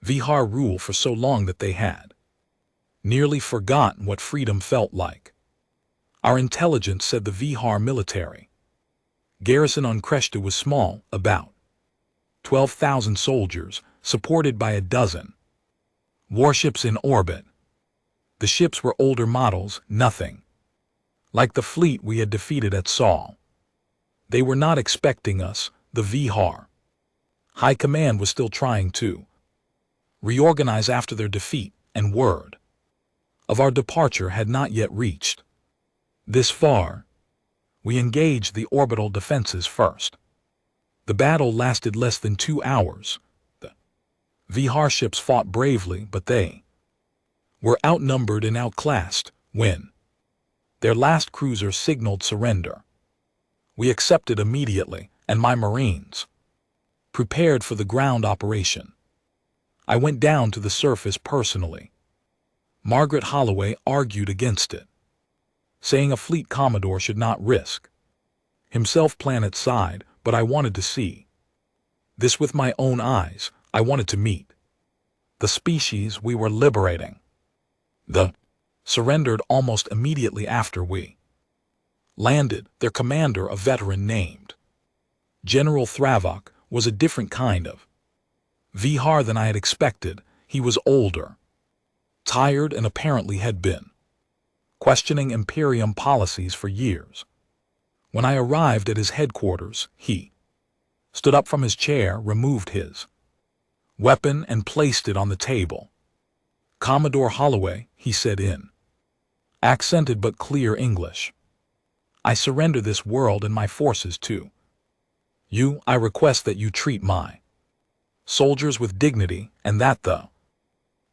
A: Vihar rule for so long that they had nearly forgotten what freedom felt like. Our intelligence said the Vihar military garrison on Kreshta was small, about 12,000 soldiers, supported by a dozen warships in orbit. The ships were older models, nothing like the fleet we had defeated at Saul. They were not expecting us. The Vihar High Command was still trying to reorganize after their defeat, and word of our departure had not yet reached this far. We engaged the orbital defenses first. The battle lasted less than 2 hours. The Vihar ships fought bravely, but they were outnumbered and outclassed when their last cruiser signaled surrender. We accepted immediately, and my Marines prepared for the ground operation. I went down to the surface personally. Margaret Holloway argued against it, saying a fleet commodore should not risk himself planet-side, but I wanted to see this with my own eyes. I wanted to meet the species we were liberating. The surrendered almost immediately after we landed. Their commander, a veteran named General Thravok, was a different kind of Vihar than I had expected. He was older, tired, and apparently had been questioning Imperium policies for years. When I arrived at his headquarters, he stood up from his chair, removed his weapon, and placed it on the table. "Commodore Holloway," he said in accented but clear English, "I surrender this world and my forces to you. I request that you treat my soldiers with dignity and that the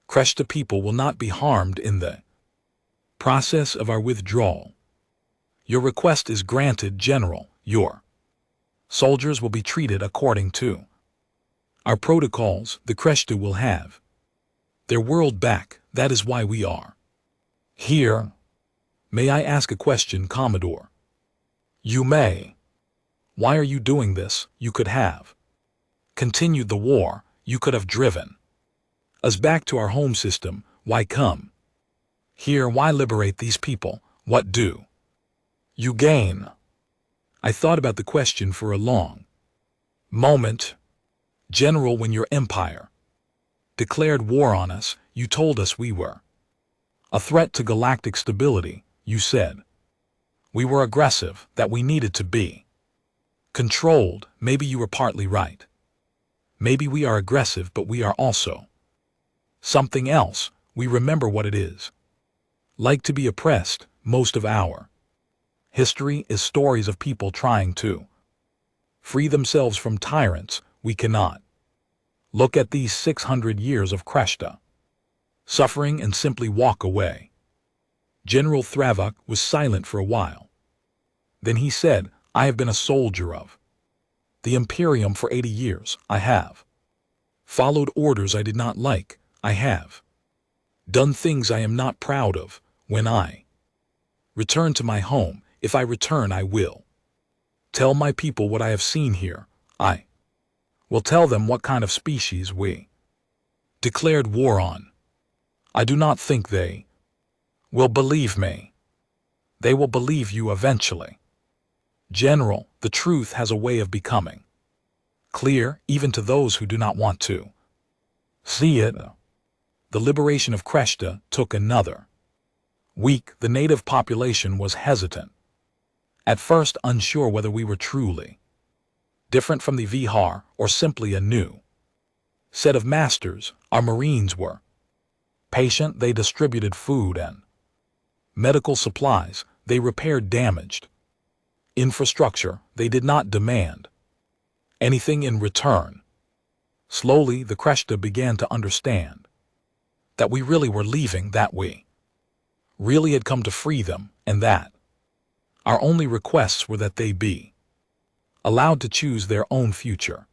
A: Kreshta people will not be harmed in the process of our withdrawal. Your request is granted, General. Your soldiers will be treated according to our protocols. The Kreshta will have their world back. That is why we are here." "May I ask a question, Commodore?" "You may." "Why are you doing this? You could have continued the war. You could have driven us back to our home system. Why come here? Why liberate these people? What do you gain?" I thought about the question for a long moment. "General, when your empire declared war on us, you told us we were a threat to galactic stability. You said we were aggressive, that we needed to be controlled. Maybe you were partly right. Maybe we are aggressive, but we are also something else. We remember what it is like to be oppressed. Most of our history is stories of people trying to free themselves from tyrants. We cannot look at these 600 years of Kreshta suffering and simply walk away." General Thravok was silent for a while. Then he said, "I have been a soldier of the Imperium for 80 years. I have followed orders I did not like. I have done things I am not proud of. When I return to my home, if I return, I will tell my people what I have seen here. I will tell them what kind of species we declared war on. I do not think they will believe me. They will believe you eventually. General, the truth has a way of becoming clear even to those who do not want to see it." The liberation of Kreshta took another week. The native population was hesitant, at first unsure whether we were truly different from the Vihar or simply a new set of masters. Our Marines were patient. They distributed food and medical supplies. They repaired damaged infrastructure. They did not demand anything in return. Slowly, the Kreshta began to understand that we really were leaving, that we really had come to free them, and that our only requests were that they be allowed to choose their own future.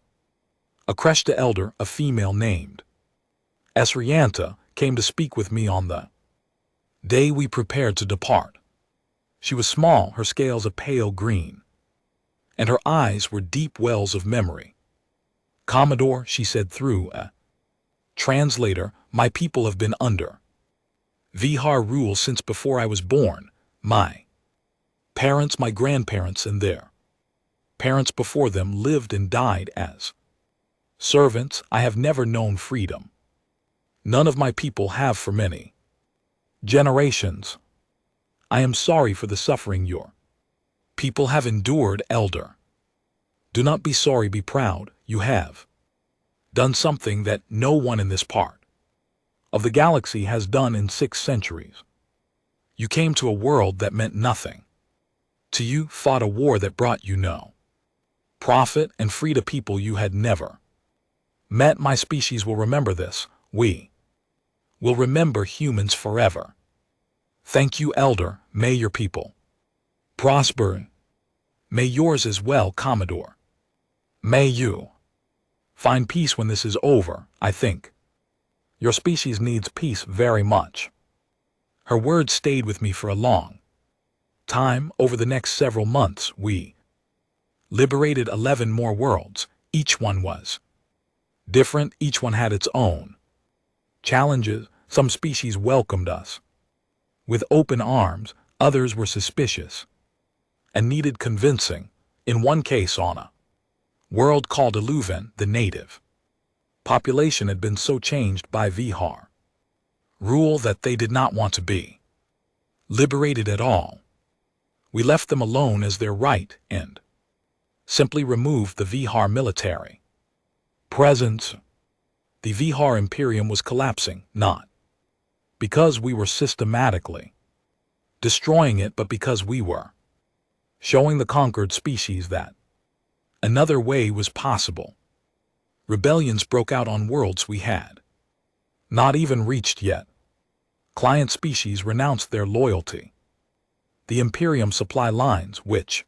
A: A Kreshta elder, a female named Esrianta, came to speak with me on the day we prepared to depart. She was small, her scales a pale green, and her eyes were deep wells of memory. "Commodore," she said through a translator, "my people have been under Vihar rule since before I was born. My parents, my grandparents, and their parents before them lived and died as servants. I have never known freedom. None of my people have for many generations. I am sorry for the suffering your people have endured, elder. Do not be sorry, be proud. You have done something that no one in this part of the galaxy has done in 6 centuries. You came to a world that meant nothing To you fought a war that brought you no profit and freed a people you had never met. My species will remember this. We will remember humans forever. Thank you, Elder. May your people prosper. May yours as well, Commodore. May you find peace when this is over. I think your species needs peace very much. Her words stayed with me for a long time. Over the next several months, we liberated 11 more worlds. Each one was different. Each one had its own challenges. Some species welcomed us with open arms. Others were suspicious and needed convincing. In one case, on a world called Aluven, the native population had been so changed by Vihar rule that they did not want to be liberated at all. We left them alone as their right and simply removed the Vihar military presence. The Vihar Imperium was collapsing, not because we were systematically destroying it, but because we were showing the conquered species that another way was possible. Rebellions broke out on worlds we had not even reached yet. Client species renounced their loyalty. The Imperium supply lines, which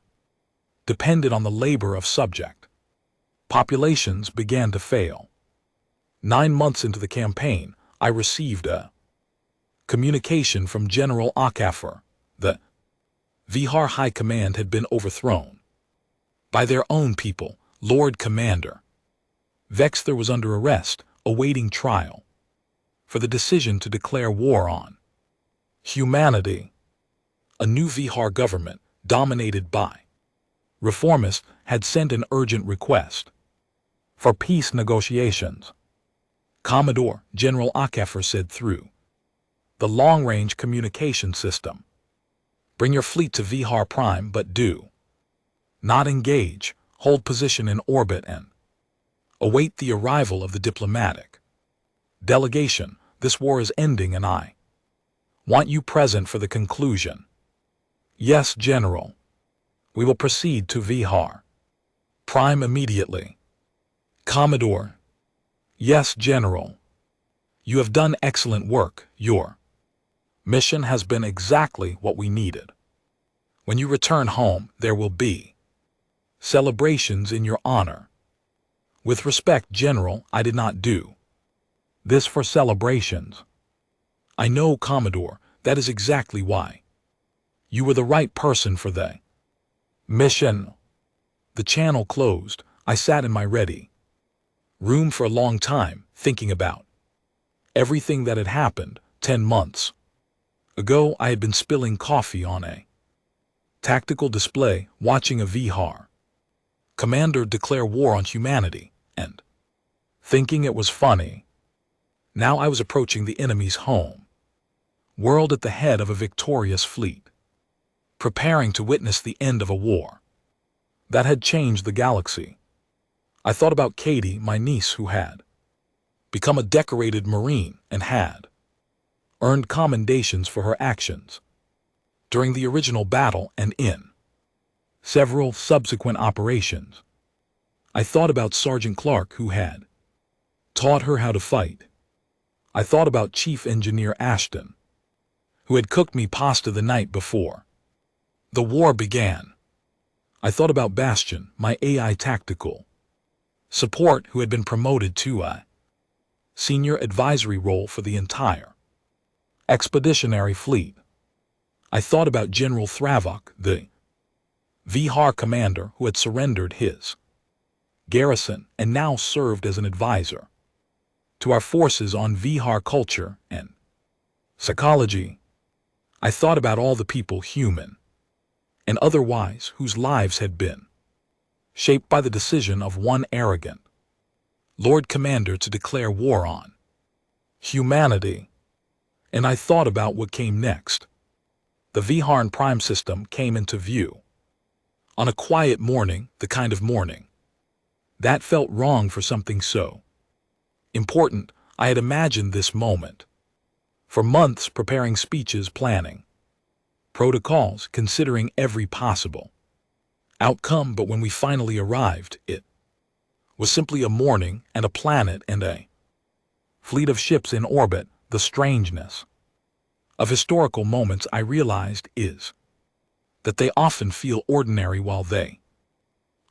A: depended on the labor of subject populations, began to fail. 9 months into the campaign, I received a communication from General Akafor. The Vihar High Command had been overthrown by their own people. Lord Commander Vexther was under arrest, awaiting trial for the decision to declare war on humanity. A new Vihar government, dominated by reformists, had sent an urgent request for peace negotiations. Commodore General Akafor said through the long-range communication system, "Bring your fleet to Vihar Prime, but do not engage. Hold position in orbit and await the arrival of the diplomatic delegation. This war is ending and I want you present for the conclusion." Yes, General. We will proceed to Vihar Prime immediately. Commodore. Yes, General. You have done excellent work. Your mission has been exactly what we needed. When you return home, there will be celebrations in your honor. With respect, General, I did not do this for celebrations. I know, Commodore, that is exactly why. You were the right person for the mission. The channel closed. I sat in my ready room for a long time, thinking about everything that had happened. 10 months ago, I had been spilling coffee on a tactical display, watching a Vihar commander declare war on humanity, and thinking it was funny. Now I was approaching the enemy's home world at the head of a victorious fleet, preparing to witness the end of a war that had changed the galaxy. I thought about Katie, my niece, who had become a decorated Marine and had earned commendations for her actions during the original battle and in several subsequent operations. I thought about Sergeant Clark, who had taught her how to fight. I thought about Chief Engineer Ashton, who had cooked me pasta the night before the war began. I thought about Bastion, my AI tactical support, who had been promoted to a senior advisory role for the entire expeditionary fleet. I thought about General Thravok, the Vihar commander who had surrendered his garrison and now served as an advisor to our forces on Vihar culture and psychology. I thought about all the people, human and otherwise, whose lives had been shaped by the decision of one arrogant Lord Commander to declare war on humanity. And I thought about what came next. The Vihar Prime system came into view on a quiet morning, the kind of morning that felt wrong for something so important. I had imagined this moment for months, preparing speeches, planning protocols, considering every possible outcome, but when we finally arrived, it was simply a morning and a planet and a fleet of ships in orbit. The strangeness of historical moments, I realized, is that they often feel ordinary while they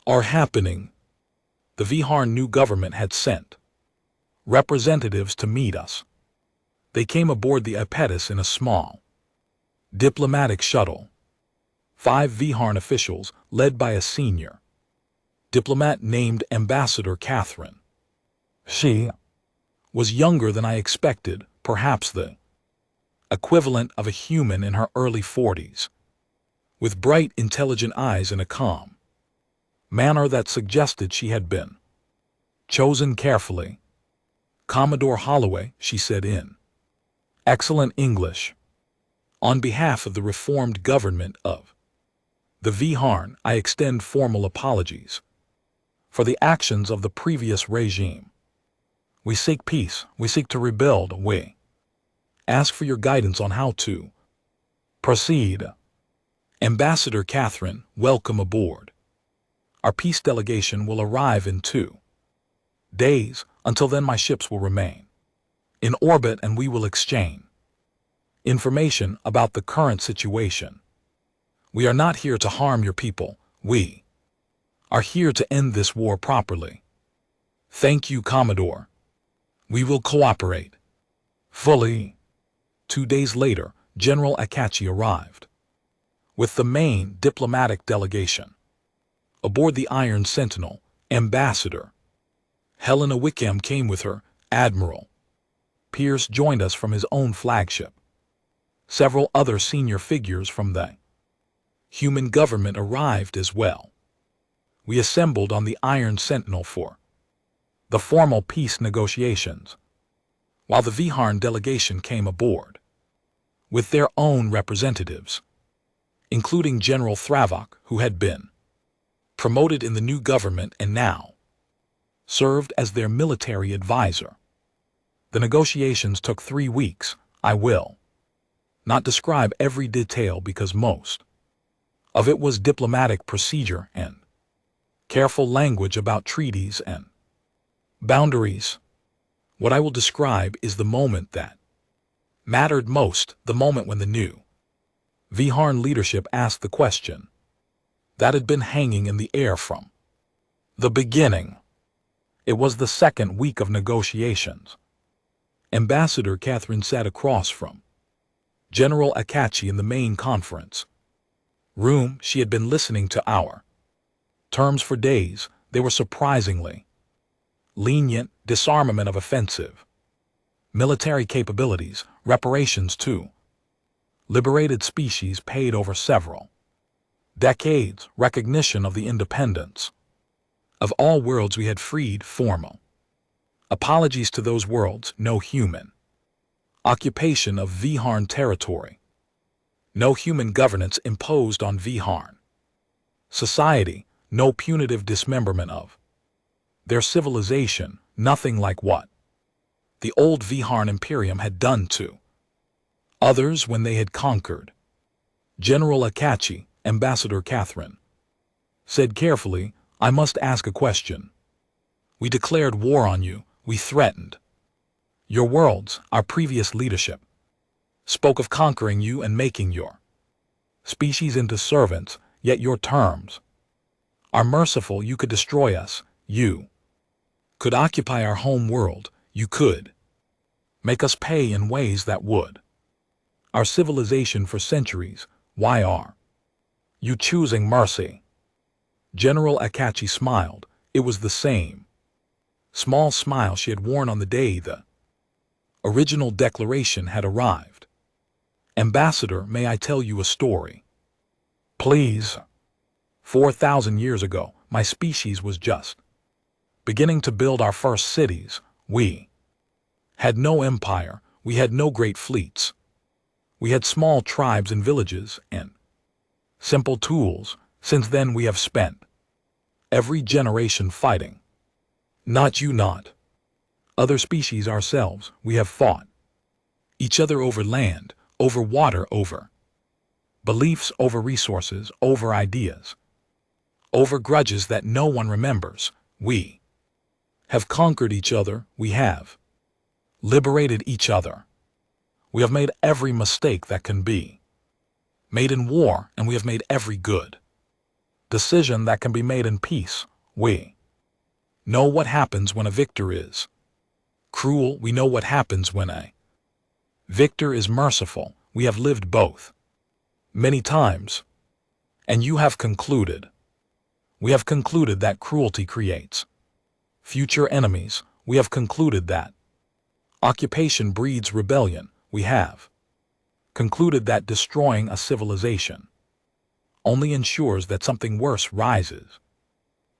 A: are happening. The Vihar new government had sent representatives to meet us. They came aboard the Apetus in a small diplomatic shuttle. 5 Vihar officials, led by a senior diplomat named Ambassador Catherine. She was younger than I expected, perhaps the equivalent of a human in her early 40s, with bright, intelligent eyes and a calm manner that suggested she had been chosen carefully. "Commodore Holloway," she said in excellent English, "on behalf of the reformed government of the Vihar, I extend formal apologies for the actions of the previous regime. We seek peace, we seek to rebuild, we ask for your guidance on how to proceed." Ambassador Catherine, welcome aboard. Our peace delegation will arrive in 2 days. Until then, my ships will remain in orbit and we will exchange information about the current situation. We are not here to harm your people. We are here to end this war properly. Thank you, Commodore. We will cooperate fully. 2 days later, General Akachi arrived with the main diplomatic delegation. Aboard the Iron Sentinel, Ambassador Helena Wickham came with her. Admiral Pierce joined us from his own flagship. Several other senior figures from the human government arrived as well. We assembled on the Iron Sentinel for the formal peace negotiations, while the Vihar delegation came aboard with their own representatives, including General Thravak, who had been promoted in the new government and now served as their military advisor. The negotiations took 3 weeks. I will not describe every detail because most of it was diplomatic procedure and careful language about treaties and boundaries. What I will describe is the moment that mattered most, the moment when the new Vihar leadership asked the question that had been hanging in the air from the beginning. It was the 2nd week of negotiations. Ambassador Catherine sat across from General Akachi in the main conference room. She had been listening to our terms for days. They were surprisingly lenient: disarmament of offensive military capabilities, reparations to liberated species paid over several decades, recognition of the independence of all worlds we had freed, formal apologies to those worlds, no human occupation of Vihar territory, no human governance imposed on Vihar society, no punitive dismemberment of their civilization, nothing like what the old Vihar Imperium had done to others when they had conquered. General Akachi, Ambassador Catherine said carefully, "I must ask a question. We declared war on you. We threatened your worlds. Our previous leadership spoke of conquering you and making your species into servants, yet your terms are merciful. You could destroy us. You could occupy our home world. You could make us pay in ways that would our civilization for centuries. Why are you choosing mercy?" General Akachi smiled. It was the same small smile she had worn on the day the original declaration had arrived. "Ambassador, may I tell you a story?" "Please." 4,000 years ago, my species was just beginning to build our first cities. We had no empire. We had no great fleets. We had small tribes and villages and simple tools. Since then we have spent every generation fighting. Not you, not other species, ourselves. We have fought each other over land, over water, over Beliefs over resources, over ideas, over grudges that no one remembers. We have conquered each other. We have liberated each other. We have made every mistake that can be made in war, and we have made every good decision that can be made in peace. We know what happens when a victor is cruel. We know what happens when a victor is merciful. We have lived both many times, and you have concluded. We have concluded that cruelty creates future enemies. We have concluded that occupation breeds rebellion. We have concluded that destroying a civilization only ensures that something worse rises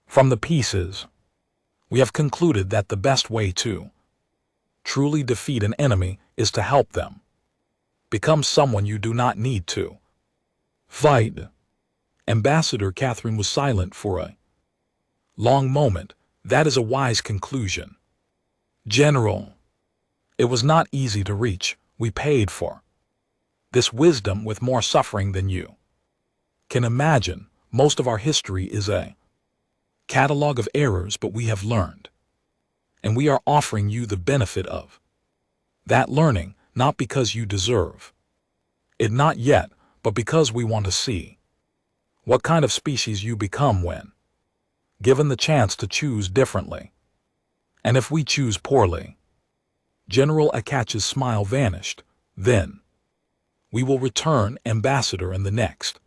A: from the pieces. We have concluded that the best way to truly defeat an enemy is to help them become someone you do not need to fight. Ambassador Catherine was silent for a long moment. That is a wise conclusion, General. It was not easy to reach. We paid for this wisdom with more suffering than you can imagine. Most of our history is a catalog of errors, but we have learned, and we are offering you the benefit of that learning, not because you deserve it, not yet, but because we want to see what kind of species you become when given the chance to choose differently. And if we choose poorly, General Akach's smile vanished. Then we will return, Ambassador, and the next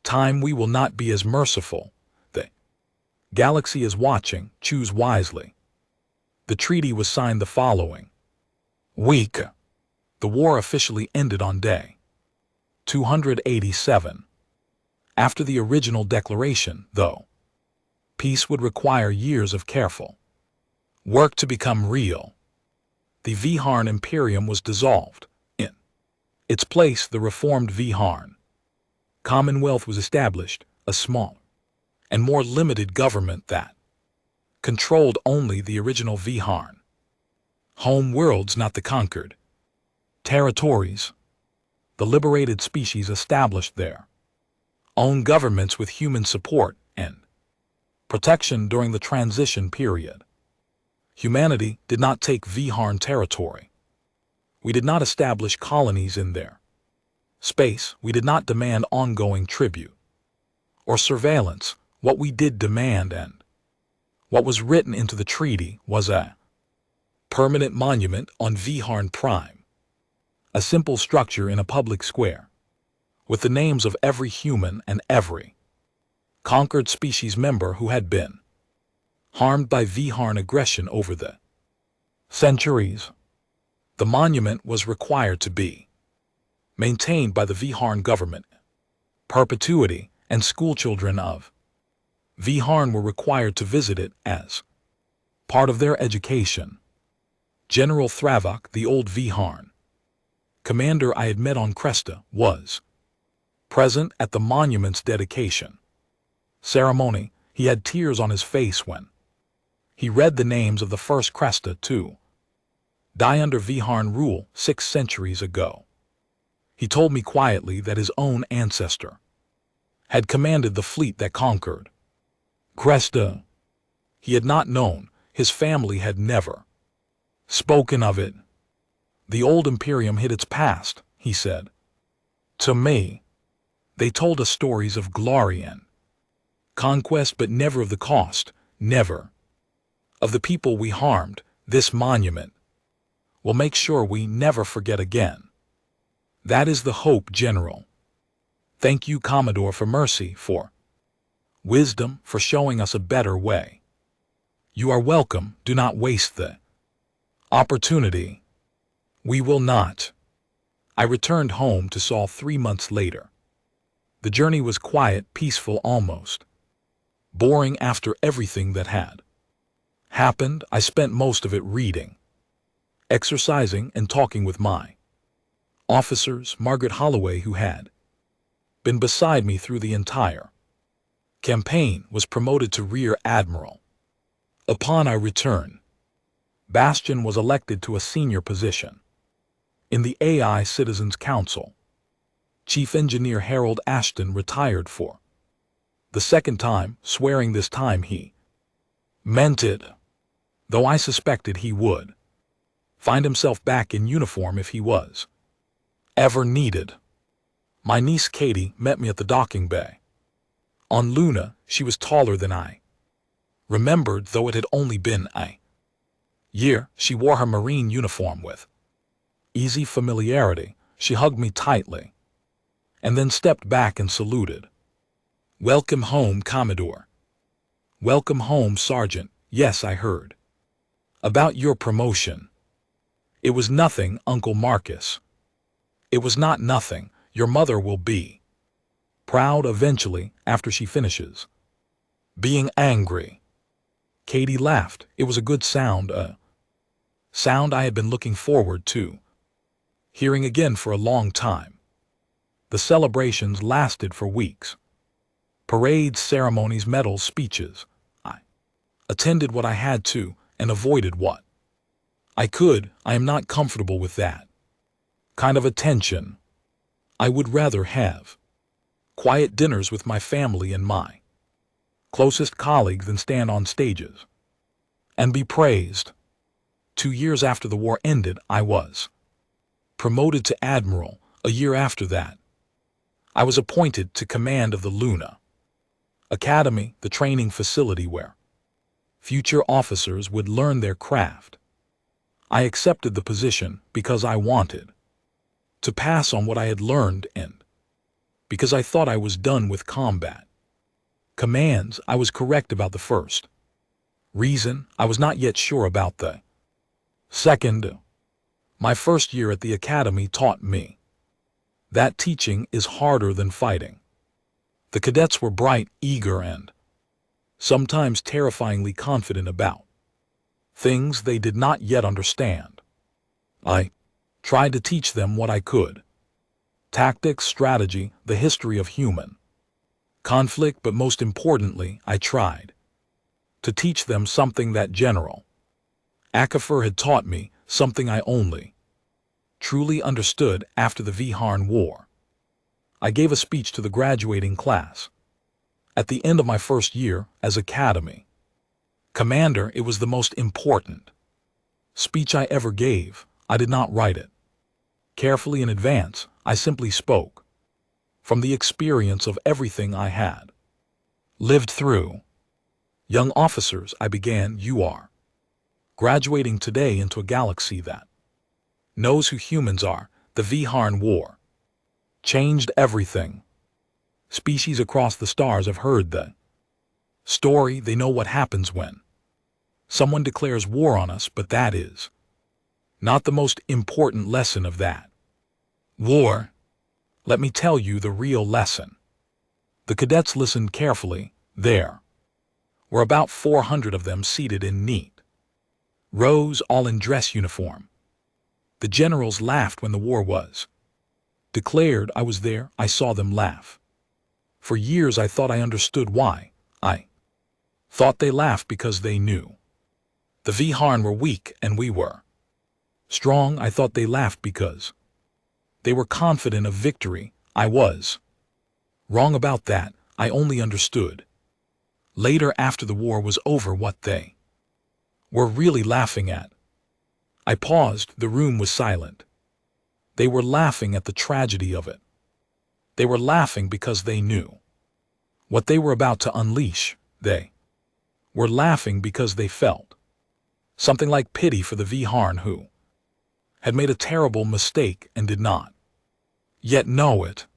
A: time we will not be as merciful. The galaxy is watching. Choose wisely. The treaty was signed the following week. The war officially ended on day 287. After the original declaration, though, peace would require years of careful work to become real. The Viharn Imperium was dissolved. In its place, the reformed Viharn Commonwealth was established, a small and more limited government that controlled only the original Viharn home worlds, not the conquered territories. The liberated species established their own governments with human support and protection during the transition period. Humanity did not take Viharn territory. We did not establish colonies in their space. We did not demand ongoing tribute or surveillance. What we did demand, and what was written into the treaty, was a permanent monument on Viharn Prime, a simple structure in a public square, with the names of every human and every conquered species member who had been harmed by Viharn aggression over the centuries. The monument was required to be maintained by the Viharn government. Perpetuity and schoolchildren of Viharn were required to visit it as part of their education. General Thravok, the old Viharn commander I had met on Cresta, was present at the monument's dedication ceremony. He had tears on his face when he read the names of the first Cresta to die under Viharn rule 6 centuries ago. He told me quietly that his own ancestor had commanded the fleet that conquered Cresta. He had not known. His family had never spoken of it. The old Imperium hid its past, he said to me. They told us stories of glory and conquest, but never of the cost, never of the people we harmed. This monument will make sure we never forget again. That is the hope, General. Thank you, Commodore, for mercy, for wisdom, for showing us a better way. You are welcome. Do not waste the opportunity. We will not. I returned home to Saul 3 months later. The journey was quiet, peaceful, almost boring after everything that had happened. I spent most of it reading, exercising, and talking with my officers. Margaret Holloway, who had been beside me through the entire campaign, was promoted to Rear Admiral. Upon our return, Bastian was elected to a senior position in the AI Citizens Council. Chief Engineer Harold Ashton retired for the second time, swearing this time he meant it, though I suspected he would find himself back in uniform if he was ever needed. My niece Katie met me at the docking bay. On Luna, she was taller than I remembered, though it had only been a year. She wore her Marine uniform with easy familiarity. She hugged me tightly and then stepped back and saluted. "Welcome home, Commodore." "Welcome home, Sergeant." "Yes, I heard about your promotion." "It was nothing, Uncle Marcus." "It was not nothing. Your mother will be proud eventually after she finishes being angry." Katie laughed. It was a good sound, a sound I had been looking forward to hearing again for a long time. The celebrations lasted for weeks. Parades, ceremonies, medals, speeches. I attended what I had to and avoided what I could. I am not comfortable with that kind of attention. I would rather have quiet dinners with my family and my closest colleagues than stand on stages and be praised. 2 years after the war ended, I was promoted to admiral. A year after that, I was appointed to command of the Luna Academy, the training facility where future officers would learn their craft. I accepted the position because I wanted to pass on what I had learned and because I thought I was done with combat commands. I was correct about the first reason. I was not yet sure about the second. My first year at the academy taught me that teaching is harder than fighting. The cadets were bright, eager, and sometimes terrifyingly confident about things they did not yet understand. I tried to teach them what I could: tactics, strategy, the history of human conflict, but most importantly, I tried to teach them something that General Ackerfer had taught me, something I only truly understood after the Vietnam War. I gave a speech to the graduating class at the end of my first year as Academy commander. It was the most important speech I ever gave. I did not write it carefully in advance. I simply spoke from the experience of everything I had lived through. "Young officers," I began, "you are graduating today into a galaxy that knows who humans are. The Vietnam War changed everything. Species across the stars have heard the story. They know what happens when someone declares war on us, but that is not the most important lesson of that war. Let me tell you the real lesson." The cadets listened carefully. There were about 400 of them seated in neat rows, all in dress uniform. The generals laughed when the war was declared. I was there. I saw them laugh. For years I thought I understood why. I thought they laughed because they knew the Vietnam were weak and we were strong. I thought they laughed because they were confident of victory. I was wrong about that. I only understood later, after the war was over, what they were really laughing at. I paused. The room was silent. They were laughing at the tragedy of it. They were laughing because they knew what they were about to unleash. They were laughing because they felt something like pity for the Vietnam who had made a terrible mistake and did not yet know it.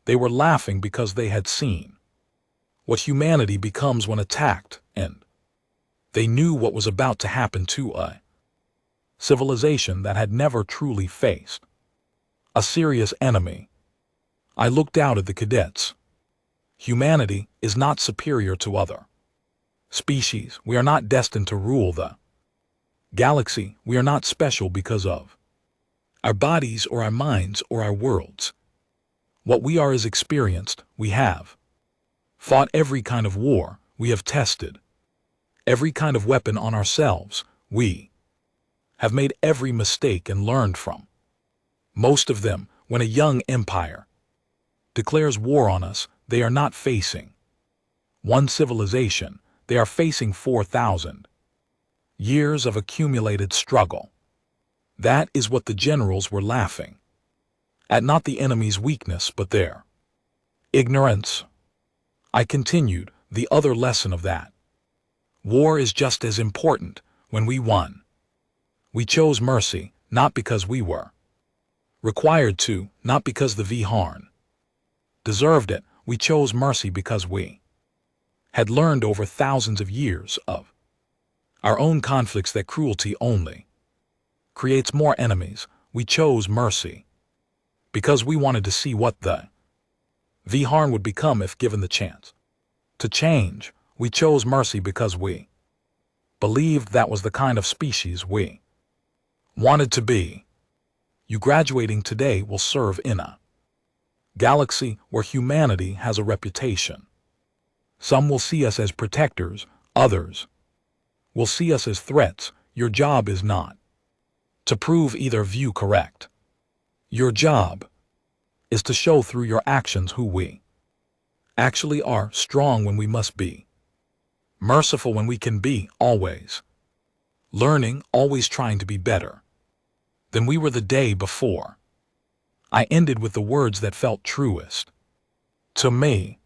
A: They were laughing because they had seen what humanity becomes when attacked, and they knew what was about to happen to a civilization that had never truly faced a serious enemy. I looked out at the cadets. Humanity is not superior to other species. We are not destined to rule the galaxy. We are not special because of our bodies or our minds or our worlds. What we are is experienced. We have fought every kind of war. We have tested every kind of weapon on ourselves. We have made every mistake and learned from most of them. When a young empire declares war on us, they are not facing one civilization, they are facing 4,000 years of accumulated struggle. That is what the generals were laughing at, not the enemy's weakness but their ignorance. I continued, the other lesson of that war is just as important. When we won, we chose mercy, not because we were required to, not because the Viharn deserved it. We chose mercy because we had learned over thousands of years of our own conflicts that cruelty only creates more enemies. We chose mercy because we wanted to see what the Viharn would become if given the chance to change. We chose mercy because we believed that was the kind of species we wanted to be. You graduating today will serve in a galaxy where humanity has a reputation. Some will see us as protectors, others will see us as threats. Your job is not to prove either view correct. Your job is to show through your actions who we actually are, strong when we must be, merciful when we can be, always learning, always trying to be better than we were the day before. I ended with the words that felt truest to me.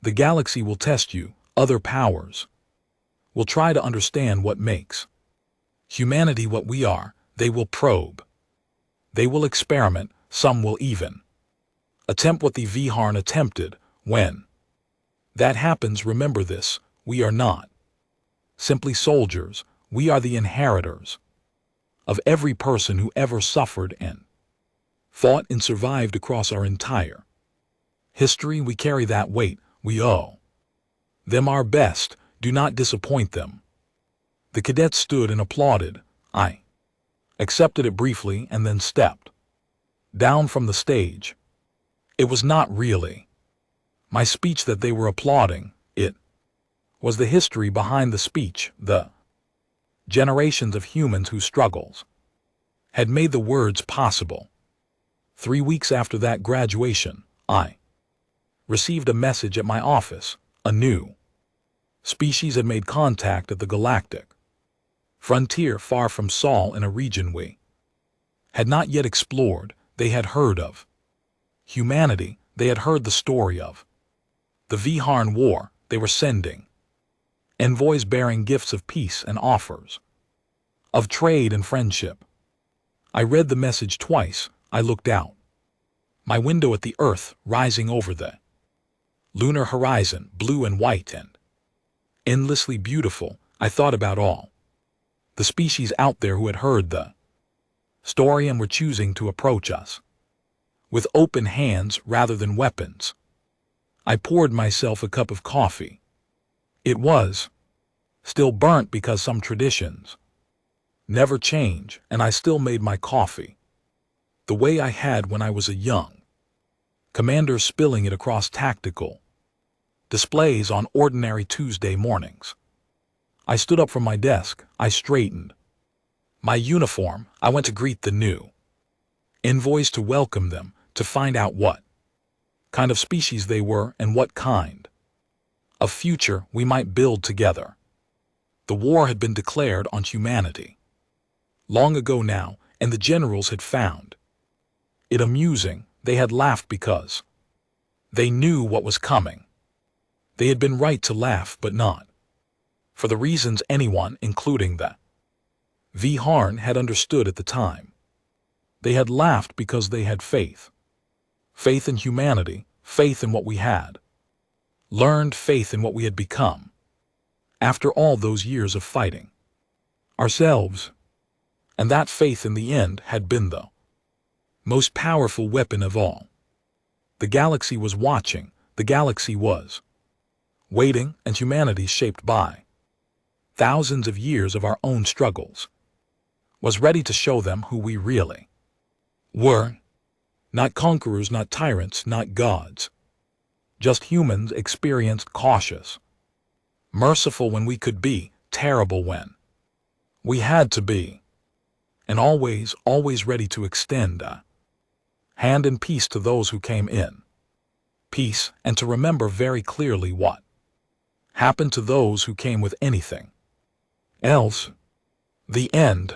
A: The galaxy will test you, other powers will try to understand what makes humanity what we are. They will probe, they will experiment, some will even attempt what the Viharn attempted. When that happens, remember this, we are not simply soldiers, we are the inheritors of every person who ever suffered and fought and survived across our entire history. We carry that weight, we owe them our best, do not disappoint them. The cadets stood and applauded. I accepted it briefly and then stepped down from the stage. It was not really my speech that they were applauding, it was the history behind the speech, the generations of humans whose struggles had made the words possible. 3 weeks after that graduation, I received a message at my office. A new species had made contact at the galactic frontier far from Sol in a region we had not yet explored. They had heard of humanity, they had heard the story of the Viharn War. They were sending envoys bearing gifts of peace and offers of trade and friendship. I read the message twice. I looked out my window at the Earth rising over the lunar horizon, blue and white and endlessly beautiful. I thought about all the species out there who had heard the story and were choosing to approach us with open hands rather than weapons. I poured myself a cup of coffee. It was still burnt because some traditions never change, and I still made my coffee the way I had when I was a young commander, spilling it across tactical displays on ordinary Tuesday mornings. I stood up from my desk. I straightened my uniform. I went to greet the new envoys, to welcome them, to find out what kind of species they were and what kind of future we might build together. The war had been declared on humanity long ago now, and the generals had found it amusing. They had laughed because they knew what was coming. They had been right to laugh, but not for the reasons anyone, including the Viharn, had understood at the time. They had laughed because they had faith. Faith in humanity, faith in what we had learned, faith in what we had become after all those years of fighting ourselves. And that faith in the end had been the most powerful weapon of all. The galaxy was watching, the galaxy was waiting, and humanity, shaped by thousands of years of our own struggles, was ready to show them who we really were. Not conquerors, not tyrants, not gods. Just humans, experienced, cautious, merciful when we could be, terrible when we had to be, and always, always ready to extend a hand in peace to those who came in peace, and to remember very clearly what happened to those who came with anything else. The end.